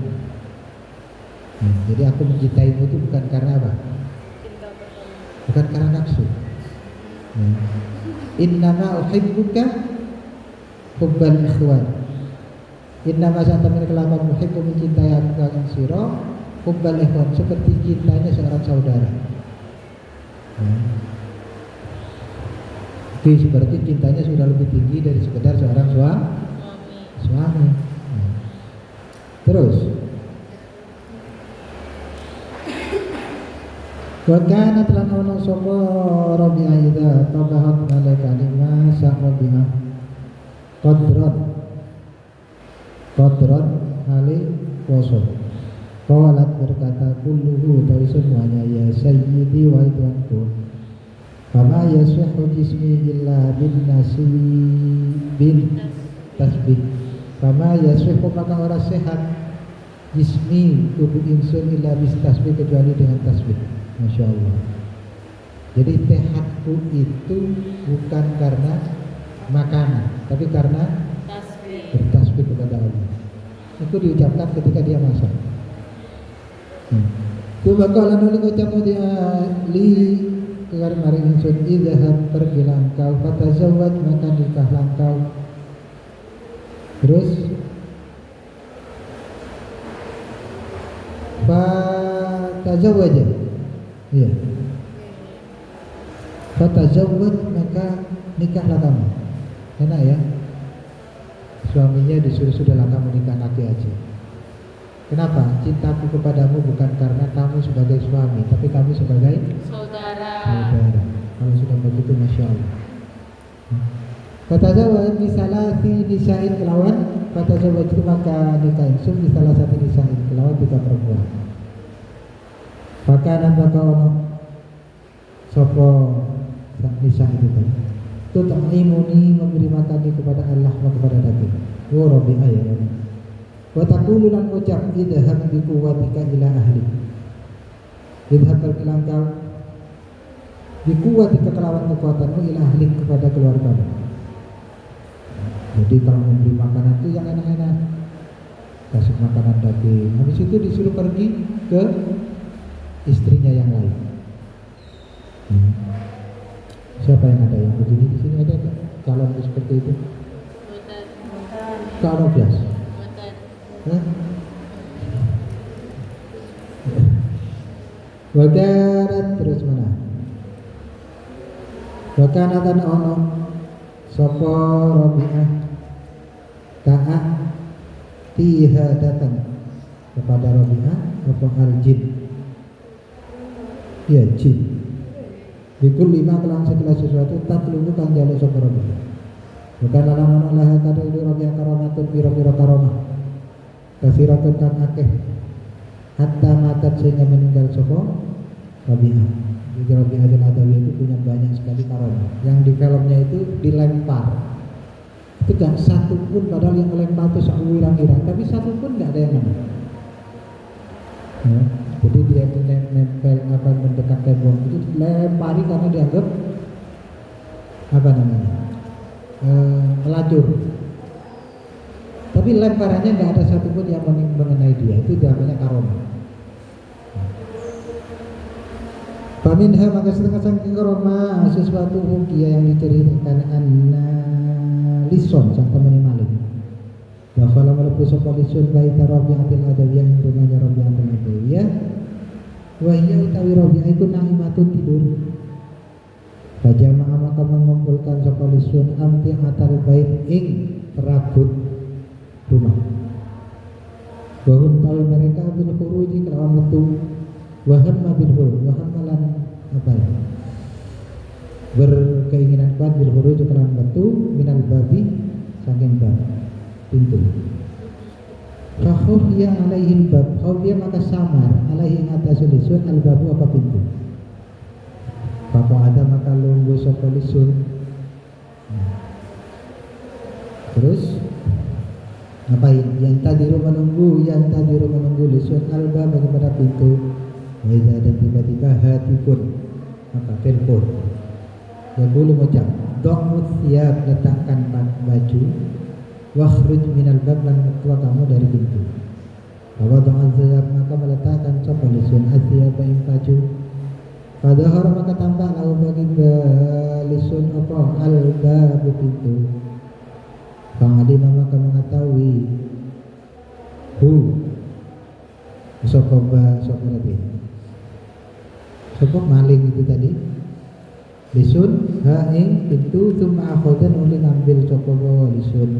Jadi aku mencintaimu itu bukan karena apa? Bukan karena nafsu. Innama uhibbuka hubbal ikhwan. Innama saat temen kelaman muhibbu mencintai aku kalian siro hubbal ikhwan seperti cintanya seorang saudara. Itu seperti cintanya sudah lebih tinggi dari sekedar seorang suami. Terus wakana telah ono sapa Rabi'ah idza tabahat malaika lima sa Rabi'ah qadran hali poso. Qalat berkata kulluhu tawi semuanya ya sayyidi wa tuanku. Fama yasihhu jismi illa bin nasi bin tasbih. Fama yasihhu maka ora sehat jismi tubuh insun illa bis tasbih kecuali dengan tasbih. Masya Allah. Jadi sehatku itu bukan karena makanan, tapi karena bertasbih kepada Allah. Itu diucapkan ketika dia masak. Coba kalau nulis ucap dia li keluar mari insun idhab pergilah engkau fatazawwaj maka nikahlah engkau. Terus fatazawwaj. Iya. Fatazawwaj maka nikahlah kamu. Enak ya? Suaminya disuruh sudahlah kamu nikah lagi aja. Kenapa? Cintaku kepadamu bukan karena kamu sebagai suami, tapi kamu sebagai saudara. Kalau sudah begitu, masya Allah. Kata Jawa misalnya si nisain kelawan kata Jawa itu maka nikah insum di salah satu nisain kelawan 3 perempuan. Makanan maka ono sopo nisa itu tadi. Itu ta'imuni memberi makan kepada Allah dan kepada daging. Wa Rabi'ah ya Rabbi. Wa taqulu lan ucap idhab bi quwwatika ila ahli. Idhab berkelang kau bi quwwatika kelawan kekuatanmu ila ahli kepada keluargamu. Jadi kalau memberi makanan itu yang enak-enak. Kasih makanan daging. Habis itu disuruh pergi ke istrinya yang lain. Siapa yang ada yang begini di sini ada tak? Calon seperti itu? Kalau bias. Wakarat terus mana? Wakanatan ono sopo Rabi'ah ta'a tiha datang kepada Rabi'ah apa al-jin. Ya jin. Bikul 5 kelang segala sesuatu tak lugu kang jaluk sapa Rabi'ah. Bukan lalang lah kada itu Rabi'ah karamatun pira-pira karamah. Kasiratun kang akeh hatta matat sehingga meninggal sapa Rabi'ah. Jadi Rabi'ah al-Adawi itu punya banyak sekali karamah. Yang di filmnya itu dilempar. Itu gak satu pun padahal yang melempar itu seirang-irang, tapi satu pun gak ada yang kena. Ya. Jadi dia itu nempel apa mendekat tembok itu lempari karena dianggap apa namanya melacur. Tapi lemparannya nggak ada satupun yang mengenai dia. Itu namanya karomah. Paminha maka setengah saking karomah sesuatu hukia yang diceritakan anna lison sang teman maling. Wa Dakhala malebu sapa lisun baita Rabi'atil Adawiyah ing rumahnya Rabi'atil Adawiyah. Wa hiya utawi Rabi'ah iku naimatun tidur. Fajama'a maka mengumpulkan sapa lisun amti atal bait ing perabot rumah. Wahum tahu mereka bil khuruji kelawan metu. Wahamma bil khuruj, wahamma lan apa ya? Berkeinginan kuat bil khuruj kelawan metu minal babi saking bab pintu. Fakhufiya alaihi bab, khufiya maka samar alaihi atas lisun al babu apa pintu. Bapak ada maka lunggu sapa lisun. Terus ngapain? Yang tadiru menunggu lisun alba pada pintu. Wajah dan tiba-tiba hatifun maka telepon. Ya boleh mengucap Da'ud siap letakkan baju. Wakhruj minal bab dan keluar kamu dari pintu. Bahwa Da'ud siap maka meletakkan sapa lisun asyab ing baju. Padahal maka tampak lahu bagi lisun apa al-bab pintu. Fa'alima maka mengetahui sapa tadi sapa maling itu tadi lisun ha ing pintu tsumma akhadan uli ngambil sapa lisun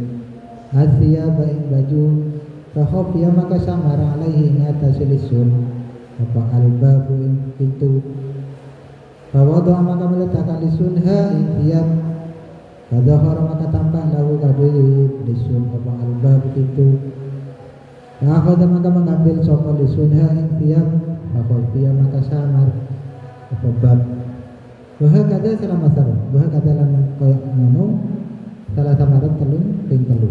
asya ing baju fahofiya maka samara alaihi atas lisun apa al-bab ing pintu. Bahwa doa maka meletakkan lisun ha ing tiap padahal maka tampak lahu kabeh lisun apa albab pintu. Akhadha maka mengambil sapa lisun ha ing tiap akhadha maka samar apa bab. Bahwa kata selama sarah, bahwa kata lan koyo ngono salah samarat telung ping telu.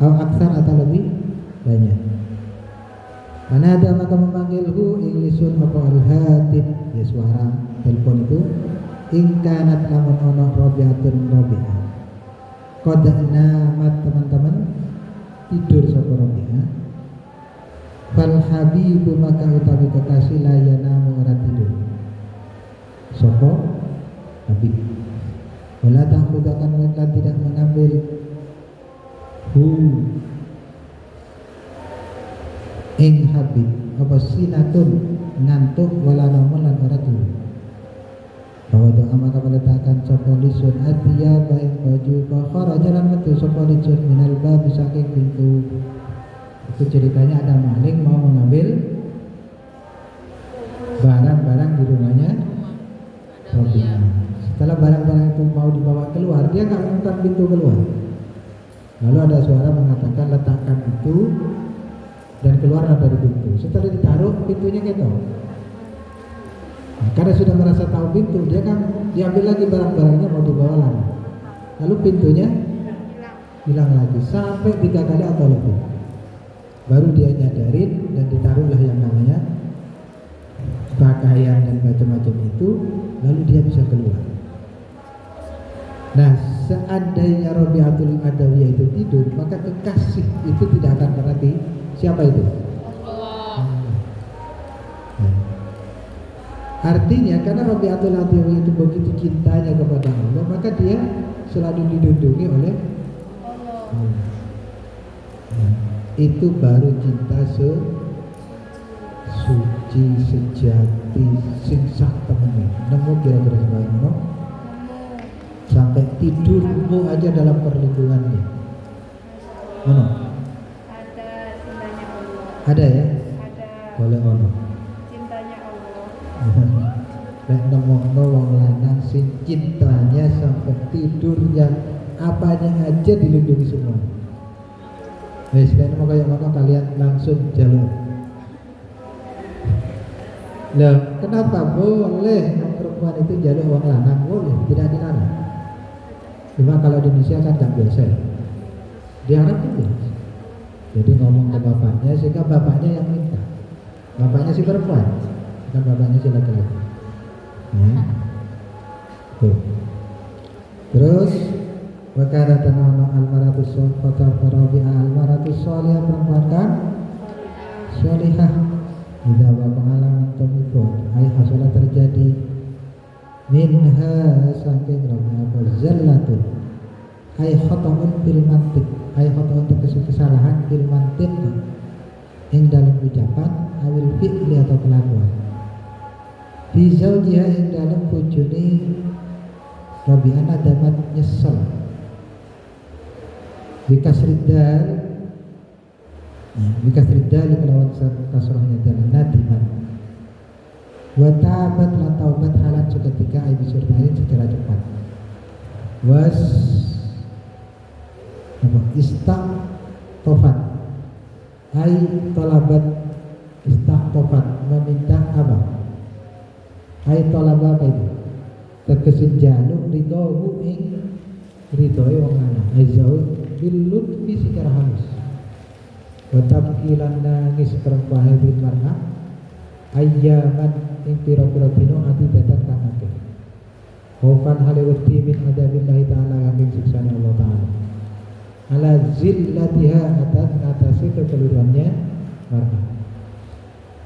Au aksar atau lebih banyak. Mana ada maka memanggilhu ing lisun apa al-hatif ya suara telepon itu ingkanat lamun ono Rabi'atun Rabi'ah. Qadna mat teman-teman tidur sapa Rabi'ah. Fal habibu maka utawi kekasih layanamu ora tidur. Sapa habib. Wala ta'khudakan mereka tidak mengambil ing habib apa sinatun ngantuk wala namun lan ora tidur. Bahwa doa maka meletakkan sapa lisun atiya baik baju bahara jalan metu sapa lisun minal bab saking pintu. Itu ceritanya ada maling mau mengambil barang-barang di rumahnya Rabi'ah. Setelah barang-barang itu mau dibawa keluar, dia nggak menemukan pintu keluar. Lalu ada suara mengatakan letakkan itu dan keluar dari pintu. Setelah ditaruh pintunya ketok. Karena sudah merasa tahu pintu, dia kan diambil lagi barang-barangnya mau dibawa lagi. Lalu pintunya hilang lagi sampai 3 kali atau lebih. Baru dia nyadarin dan ditaruhlah yang namanya pakaian dan macam-macam itu, lalu dia bisa keluar. Nah, seandainya Rabi'atul Adawiyah itu tidur, maka kekasih itu tidak akan berarti siapa itu? Artinya karena Rabi'atul Adawiyah itu begitu cintanya kepada Allah, maka dia selalu dilindungi oleh Allah. Itu baru cinta suci sejati sing sak temene. Nemu kira-kira sebagaimana sampai tidurmu aja dalam perlindungannya. Ono?
Ada cintanya Allah.
Ada ya?
Ada
Boleh ono.
cintanya Allah.
Nek nemokno wong lanang sing cintanya sampai tidurnya apanya aja dilindungi semua. Wes kan mau kayak mana kalian langsung jalur. Lah, kenapa boleh perempuan itu jalur wong lanang? Boleh, tidak dilarang. Cuma kalau di Indonesia kan gak biasa. Di Arab itu. Jadi ngomong ke bapaknya sehingga bapaknya yang minta. Bapaknya si perempuan, bukan bapaknya si laki-laki. Ya. Tuh. Terus wakara tanano almaratus Rabi'ah almaratus solihah perempuan kan solihah. Idza waqa'ala tamikut ay hasola terjadi minha saking Rabi'ah zallatun ay khata'un fil mantiq, ay khata'un tegese kesalahan fil mantiq ing dalam ucapan awil fi'li atau kelakuan fi zaujiha ing dalam bojone Rabi'ah dapat nyesel bikasriddal kelawan kasrohnya dalam nadiman wa tabat lan taubat halan seketika ay bisurtain secara cepat was istaqtofat ay talabat istaqtofat meminta apa ay talaba apa itu tegese jaluk ridho ing ridhoe wong lanang ay zauj bil lutfi secara halus wa tabkilan nangis perempuan bil mar'ah ayyaman ing pira-pira dina ati datang kang akeh khaufan hale wedi min adabillahi ta'ala kang siksane Allah ta'ala ala zillatiha atase kekeliruannya mar'ah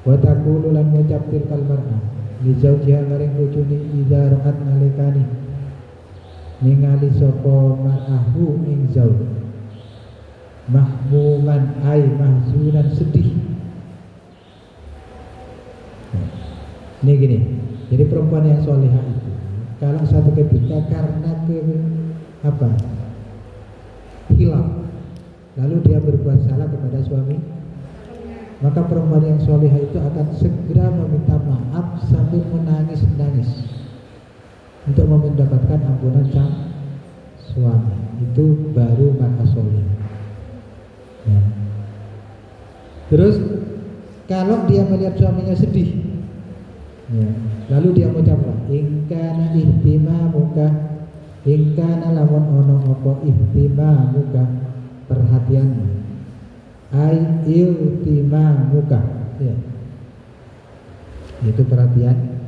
wa taqulu lan ngucap tilkal mar'ah li zaujiha maring bojone idza ra'at nalikani ningali sapa mar'ahu ing zauj mahmuman ay mahzunan sedih. Ini gini, jadi perempuan yang solehah itu kalau satu ketika karena hilaf lalu dia berbuat salah kepada suami, maka perempuan yang solehah itu akan segera meminta maaf sambil menangis-nangis untuk mendapatkan ampunan sang suami. Itu baru maka solehah. Ya. Terus kalau dia melihat suaminya sedih, ya, lalu dia mengucapkan ingkana ihtimamuka, ingkana lamun ono apa ihtimamuka, perhatianmu, ai iltimamuka, ya, itu perhatian.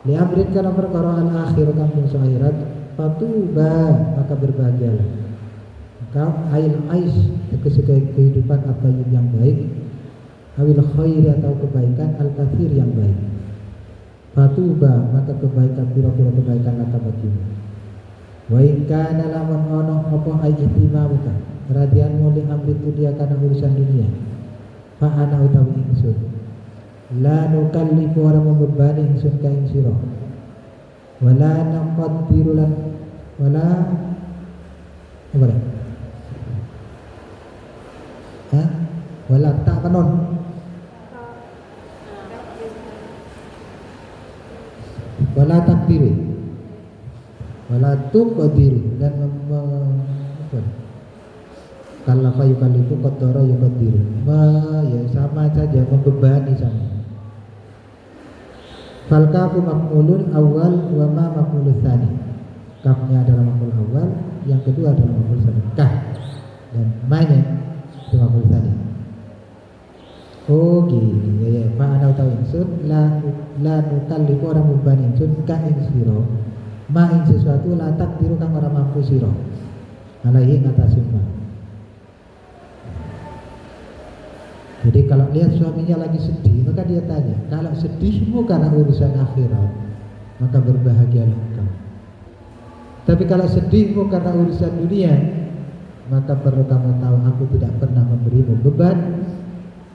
Liamrin kana perkara al akhir kang akhirat fatuba maka berbahagialah. Maka ail ais tegese kehidupan atau yang baik, awil khairi atau kebaikan al katsir yang baik. Fatuba maka kebaikan pira-pira kebaikan laka bagimu. Wa in kana lamun ono apa ijtimamuka perhatianmu li amri dunia karena urusan dunia. Fa ana utawi ingsun la nukallifu ora membebani ingsun ka ing sira. Wala naqdiru lan wala apa dah? Wala tak kanon. Wala takdiri, wala tuqdiru dan kallafa yukallifu qaddara yuqaddiru. Ya sama saja membebani sama. Fal kafu maf'ulun awal wa ma maf'ulun tsani. Kafnya adalah maf'ul awal, yang kedua adalah maf'ul tsani. Kah dan ma-nya itu maf'ul tsani. Oh gini ya, fa ana utawi ingsun la nukallifu ora membebani ingsun ka ing sira ma ing sesuatu la takdiru kang ora mampu sira alaihi ngatasin ma. Jadi kalau lihat suaminya lagi sedih, maka dia tanya, kalau sedihmu karena urusan akhirat, maka berbahagialah engkau. Tapi kalau sedihmu karena urusan dunia, maka perlu kamu tahu aku tidak pernah memberimu beban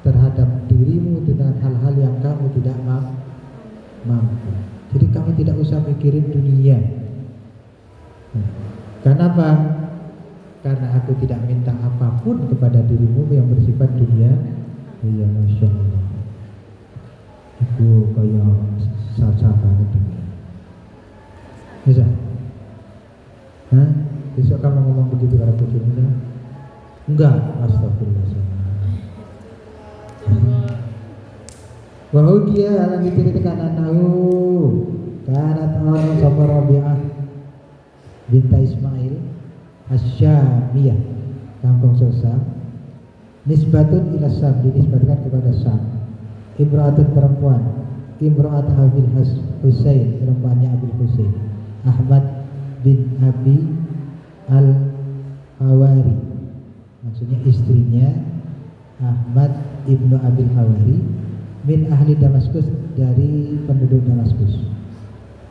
terhadap dirimu dengan hal-hal yang kamu tidak mampu. Jadi kamu tidak usah mikirin dunia. Kenapa? Karena aku tidak minta apapun kepada dirimu yang bersifat dunia. Iya, masya Allah. Aku kayak sasa banget ini. Bisa? Hah? Besok kamu ngomong begitu pada bojomu? Enggak, astagfirullah. Wahyu dia alam itu kanan tahu karena orang sama Rabi'ah binta Ismail Asyamiyah kampung Sosa nisbatun ila Sam dinisbatkan kepada Sam. Imra'atun perempuan, Imra'at Abil Husain perempuannya Abil Husain Ahmad bin Abi Al-Hawari, maksudnya istrinya Ahmad ibnu Abil Hawari min ahli Damaskus, dari penduduk Damaskus.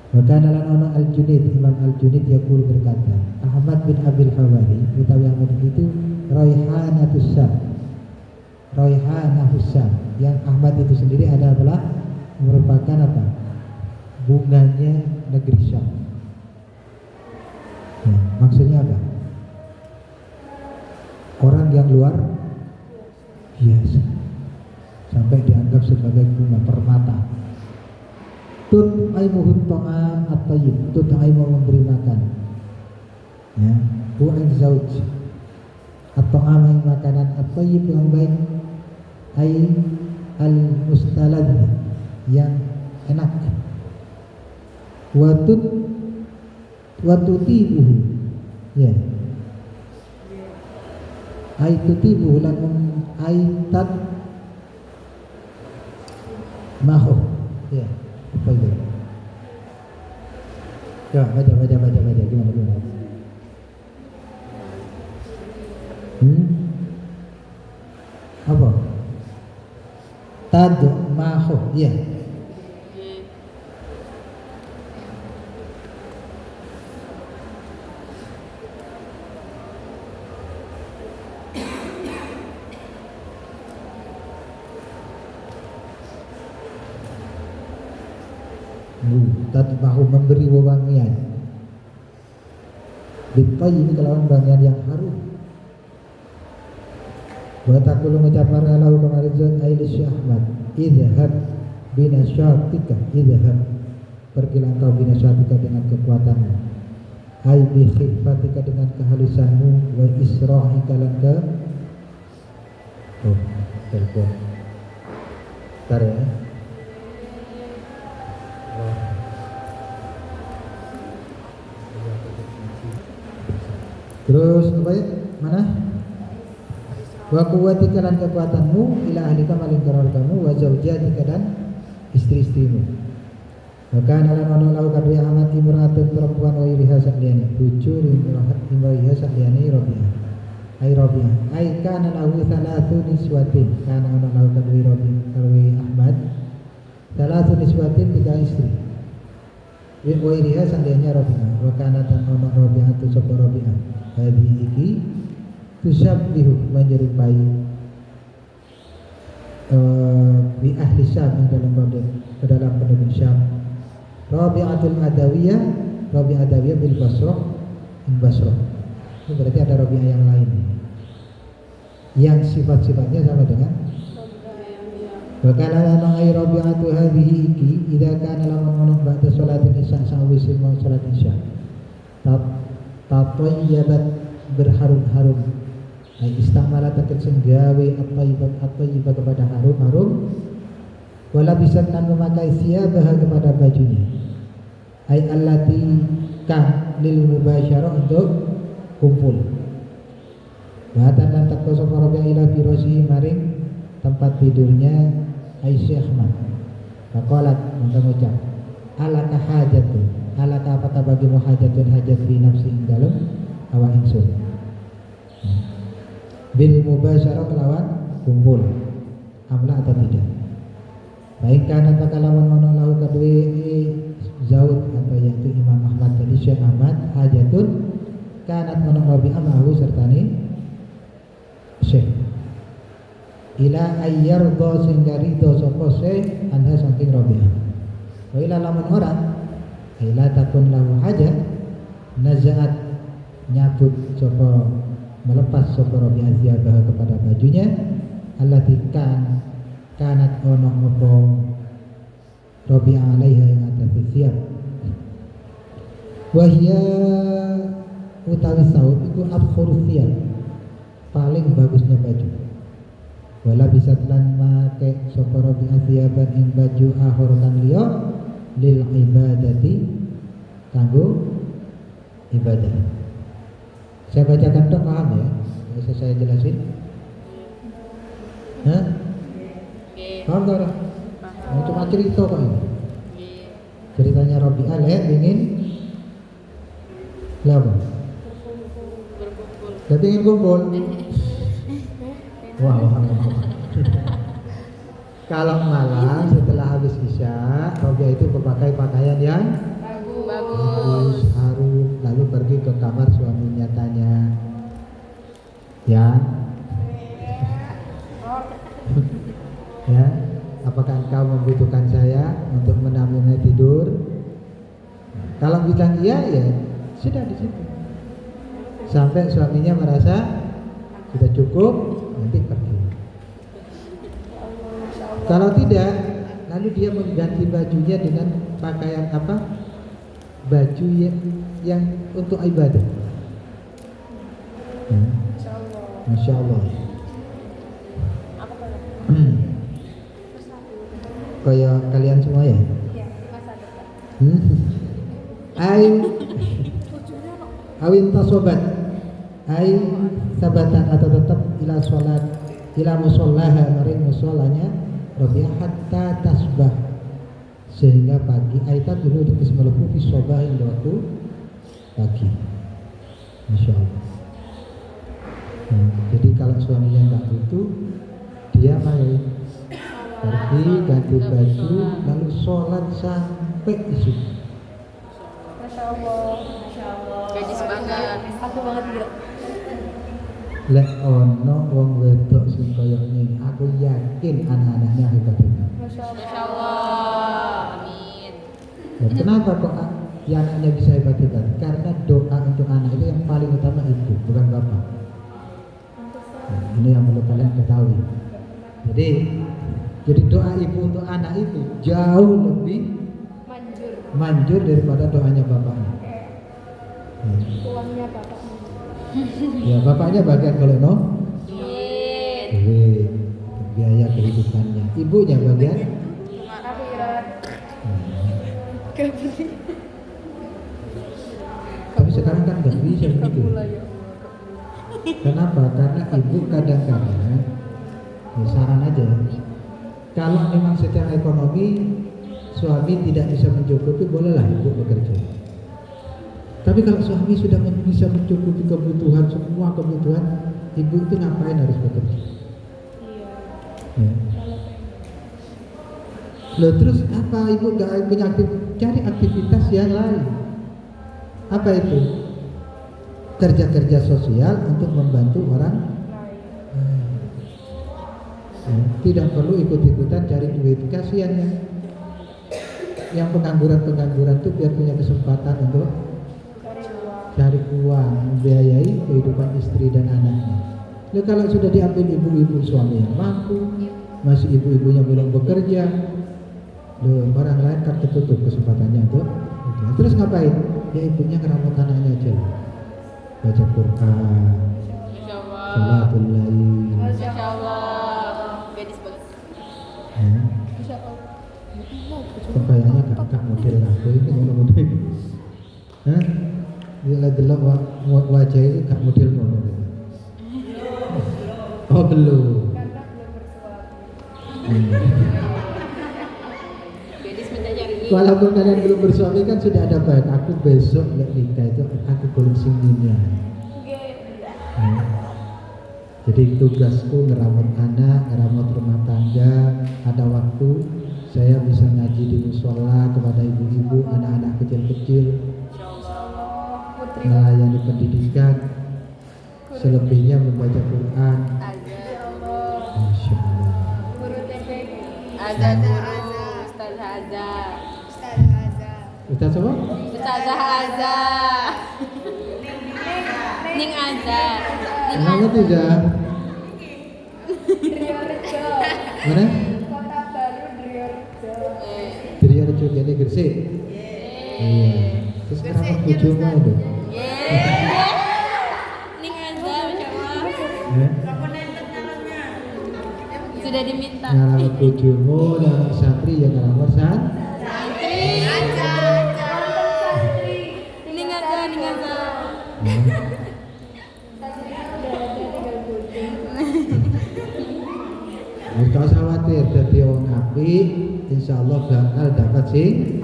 Maka dalam ono Al-Junaid, Imam Al-Junaid yaqul berkata, Ahmad bin Abil Hawari utawi Ahmad itu Raihanatus Syam. Raihanahus Syam. Yang Ahmad itu sendiri adalah merupakan apa? Bunganya negeri Syam. Ya, maksudnya apa? Orang yang luar biasa sampai dianggap sebagai bunga permata. Tut aimuhut ta'am at-tayyib. Tut aimu memberi makan. Ya, bu'in zauj. At-ta'am yang makanan at-tayyib yang baik. Ai al-mustalad yang enak. Watutibuhu. Ya. Ai tutibuhu lan ai tat mahu. Ya. Apa itu? Ya, baca gimana? Apa? Tadu mahu, ya. Tatbahu memberi wewangian. Bitayyib kelawan wangian yang harum. Wa taqulu ngucap marhalahu kemarin zat ailis Ahmad, idhab binasyatika, idhab pergilah kau binasyatika dengan kekuatanmu. Ai bi khifatika dengan kehalusanmu, wa isra'ika lan ke telepon. Bentar ya. Terus apa ya? Mana? Wa quwwatika lan kekuatanmu ila ahlika maling keluargamu wa zaujatika dan istri-istrimu. Maka lan ono lau kadue amat imratun perempuan wa iriha sakliani bojo iriha sakliani Rabi'ah. Ai Rabi'ah. Ai kana lahu thalathu niswatin. Kana ono lau kadue Ahmad thalathu niswatin 3 istri. Wa iriha sakliani Rabi'ah. Wa kana tan ono Rabi'ah tu sapa Rabi'ah. Hadhi iki tusabbihu menyerupai bi ahli Syam dalam penduduk Syam. Rabi'atul Adawiyah, Rabi'ah Adawiyah bil Basrah, in Basrah. Itu berarti ada Rabi'ah yang lain yang sifat-sifatnya sama dengan Wakala lana ay Rabi'atu hadhihi iki idza kana lamun ba'da sholatil isya sawise mau sholat isya. Tatayyabat berharum-harum. Ay istamala taketseng gawe at-tayyibat kepada harum-harum. Wala bisa nan memakai siyabah kepada bajunya. Ay allati kan lil mubasyarah untuk kumpul. Bahatan dan takwa sapa Rabi'ah ila firasihi maring tempat tidurnya Aisyah Ahmad. Faqalat maka ngucap, alaka hajatun, alaka apakah bagimu hajatun hajat fi nafsi ing dalem awak ingsun. Bil mubasyarah kelawan kumpul, amla atau tidak. Baik kana takalaman mono lahu kadue zaud atau yaitu Imam Ahmad tadi Syekh Ahmad hajatun kanat mono Rabi'ah ma'hu sertane Syekh ila ayyardo sehingga ridho sapa Syekh anha saking Rabi'ah. Wa ila lamun ora ila takun lahu hajat nazaat nyabut sapa melepas sapa Rabi'ah ziyabah kepada bajunya allati kanat ono apa Rabi'ah alaiha yang atas siap. Wahya utawi saud iku abkhur siap paling bagusnya baju. Wala bisa telan make sapa Rabi'ah siaban ing baju akhir kang liya lil ibadati kanggo ibadah. Saya bacakan tok paham ya? Bisa saya jelasin? Hah? Paham tak? Mau cuma cerita kok ini. Ceritanya Rabi'ah ingin apa? Berkumpul. Ingin kumpul. Wah. Kalau malam setelah habis isya, Rabi'ah itu memakai pakaian yang bagus, harum, lalu pergi ke kamar suaminya tanya, ya, ya, apakah engkau membutuhkan saya untuk menemani tidur? Kalau bilang iya, ya sudah di situ. Sampai suaminya merasa sudah cukup, nanti pergi. Kalau tidak, lalu dia mengganti bajunya dengan pakaian apa? Baju yang untuk ibadah. Ya. Masya Allah. Kayak kalian semua ya? Awin tasobat, sabatan atau tetap ila sholat, ila musollaha, maring musolanya, Rabi'ah hatta tasbah, sehingga pagi. Aitat dulu dikismelepu fi sobahin waktu pagi. Masya Allah. Jadi kalau suaminya nggak butuh, dia main pergi ganti baju lalu sholat sampai isu.
Masya Allah.
Gadis banget.
Aku banget gila.
Lek ono wong wedok sing koyo ngene, aku yakin anak-anaknya hebat hebat.
Masya
Masya
Allah.
Allah. Amin.
Ya, kenapa kok ya anaknya bisa hebat hebat? Karena doa untuk anak itu yang paling utama ibu, bukan bapak. Nah, ini yang perlu kalian ketahui. Jadi doa ibu untuk anak itu jauh lebih manjur daripada doanya bapaknya.
Uangnya bapak.
Ya bapaknya bagian kalau no,
Amin.
biaya kehidupannya. Ibunya bagian.
Akhirat.
Tapi sekarang kan nggak bisa begitu. Kenapa? Karena ibu kadang-kadang, ya saran aja, kalau memang secara ekonomi suami tidak bisa mencukupi, bolehlah ibu bekerja. Tapi kalau suami sudah bisa mencukupi kebutuhan, semua kebutuhan, ibu itu ngapain harus bekerja? Ya. Loh, terus apa ibu nggak punya cari aktivitas yang lain? Apa itu? Kerja-kerja sosial untuk membantu orang. Tidak perlu ikut-ikutan cari duit, kasihan ya. Yang pengangguran itu biar punya kesempatan untuk cari uang, membiayai kehidupan istri dan anaknya. Nah, kalau sudah diambil ibu-ibu suami yang mampu, masih ibu-ibunya belum bekerja, loh, orang lain kan ketutup kesempatannya untuk. Terus ngapain? Ya ibunya ngerawat anaknya aja, baca Quran,
Masya Allah.
salatul lail.
Masya Allah. Gadis banget.
Masya Allah.
Kok kayaknya kakak model aku ini model. Hah? Dia delok wajah itu gak model ngono. Oh belum.
Karena belum bersuami.
Gadis minta nyari.
Walaupun kalian belum bersuami kan sudah ada baik. Aku besok nikah itu aku golong singginya. Jadi tugasku ngerawat anak, ngerawat rumah tangga. Ada waktu saya bisa ngaji di musola kepada ibu-ibu, anak-anak kecil-kecil, melayani pendidikan, selebihnya membaca Quran. Masya Allah.
Guru TPG.
Ada guru Ustazah Aza.
Ustaz apa?
Ustazah Aza. Ning Aza. Ning
Kenapa tidak?
Driorejo.
Mana?
Kota Baru Driorejo.
Triarjo Gene Gresik. Iya. Terus kenapa bojomu itu?
Ning Aza, Masya Allah.
Ya?
Sudah diminta.
Ngerawat bojomu, ngerawat santri, ya ngerawat
Santri. Ning Aza, Ning Aza.
Gak usah khawatir, jadi orang apik, insya Allah bakal dapat sing.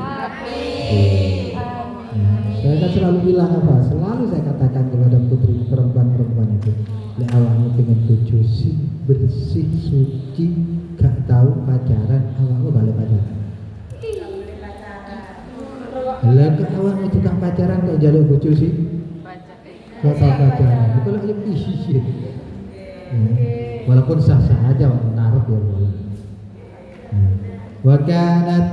Saya kan selalu bilang apa? Selalu saya katakan kepada putri perempuan-perempuan itu, ya awakmu pengen bojo sih bersih, suci, gak tahu pacaran, awakmu balik pacaran. Lah kok awakmu tukang pacaran kok jaluk bojo sih?
Baca.
Kok tau pacaran? Iku lak yo piye. Walaupun sah-sah aja menaruh ya boleh. Wa kanat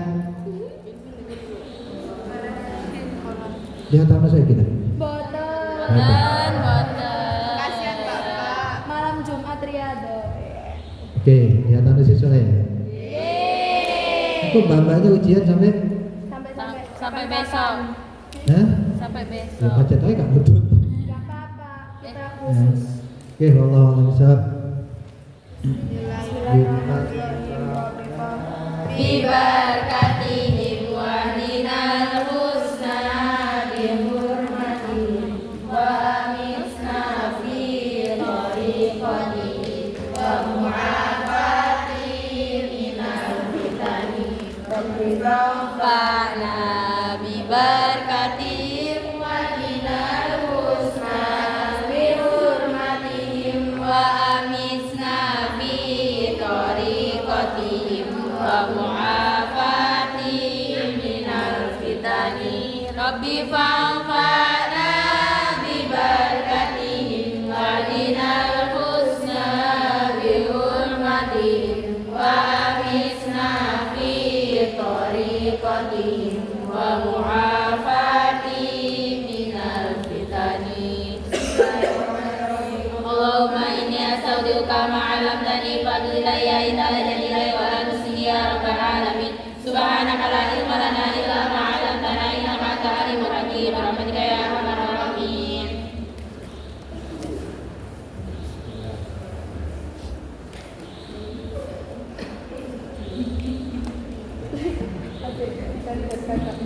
dia tahu saya kita.
Boten.
Boten, boten.
Kasihan Bapak. Malam Jumat Riyado.
Oke, dia tahu siswa ya. Aku bapaknya ujian sampai
Sampai besok.
Hah?
Sampai
Ya
besok.
pacet aja gak betul.
Gak apa-apa. Kita khusus.
Oke, wallahu a'lam.
Bibarakatihim wa dinal husna bihurmatihim wa amisna fi tariqatihim wa mu'afatihim minal fitani Rabbana bibarakatihim wa dinal husna bihurmatihim wa amisna fi tariqatihim wa mu'afatihim minal fitani Rabbi fa'fa'na bibarakatihim wa dinal husna bihurmatihim wa amisna fi tariqatihim wa mu'afatihim minal fitani Allahumma inni astaudiuka ma'alamtani fadlilaya inna jalilaya wa la tusihi ya rabbal alamin subhanaka la ilma lana illa ma 'allamtana innaka antal alimul hakim rahmatika ya arhamar rahimin.
Adik, kita lihat kakak.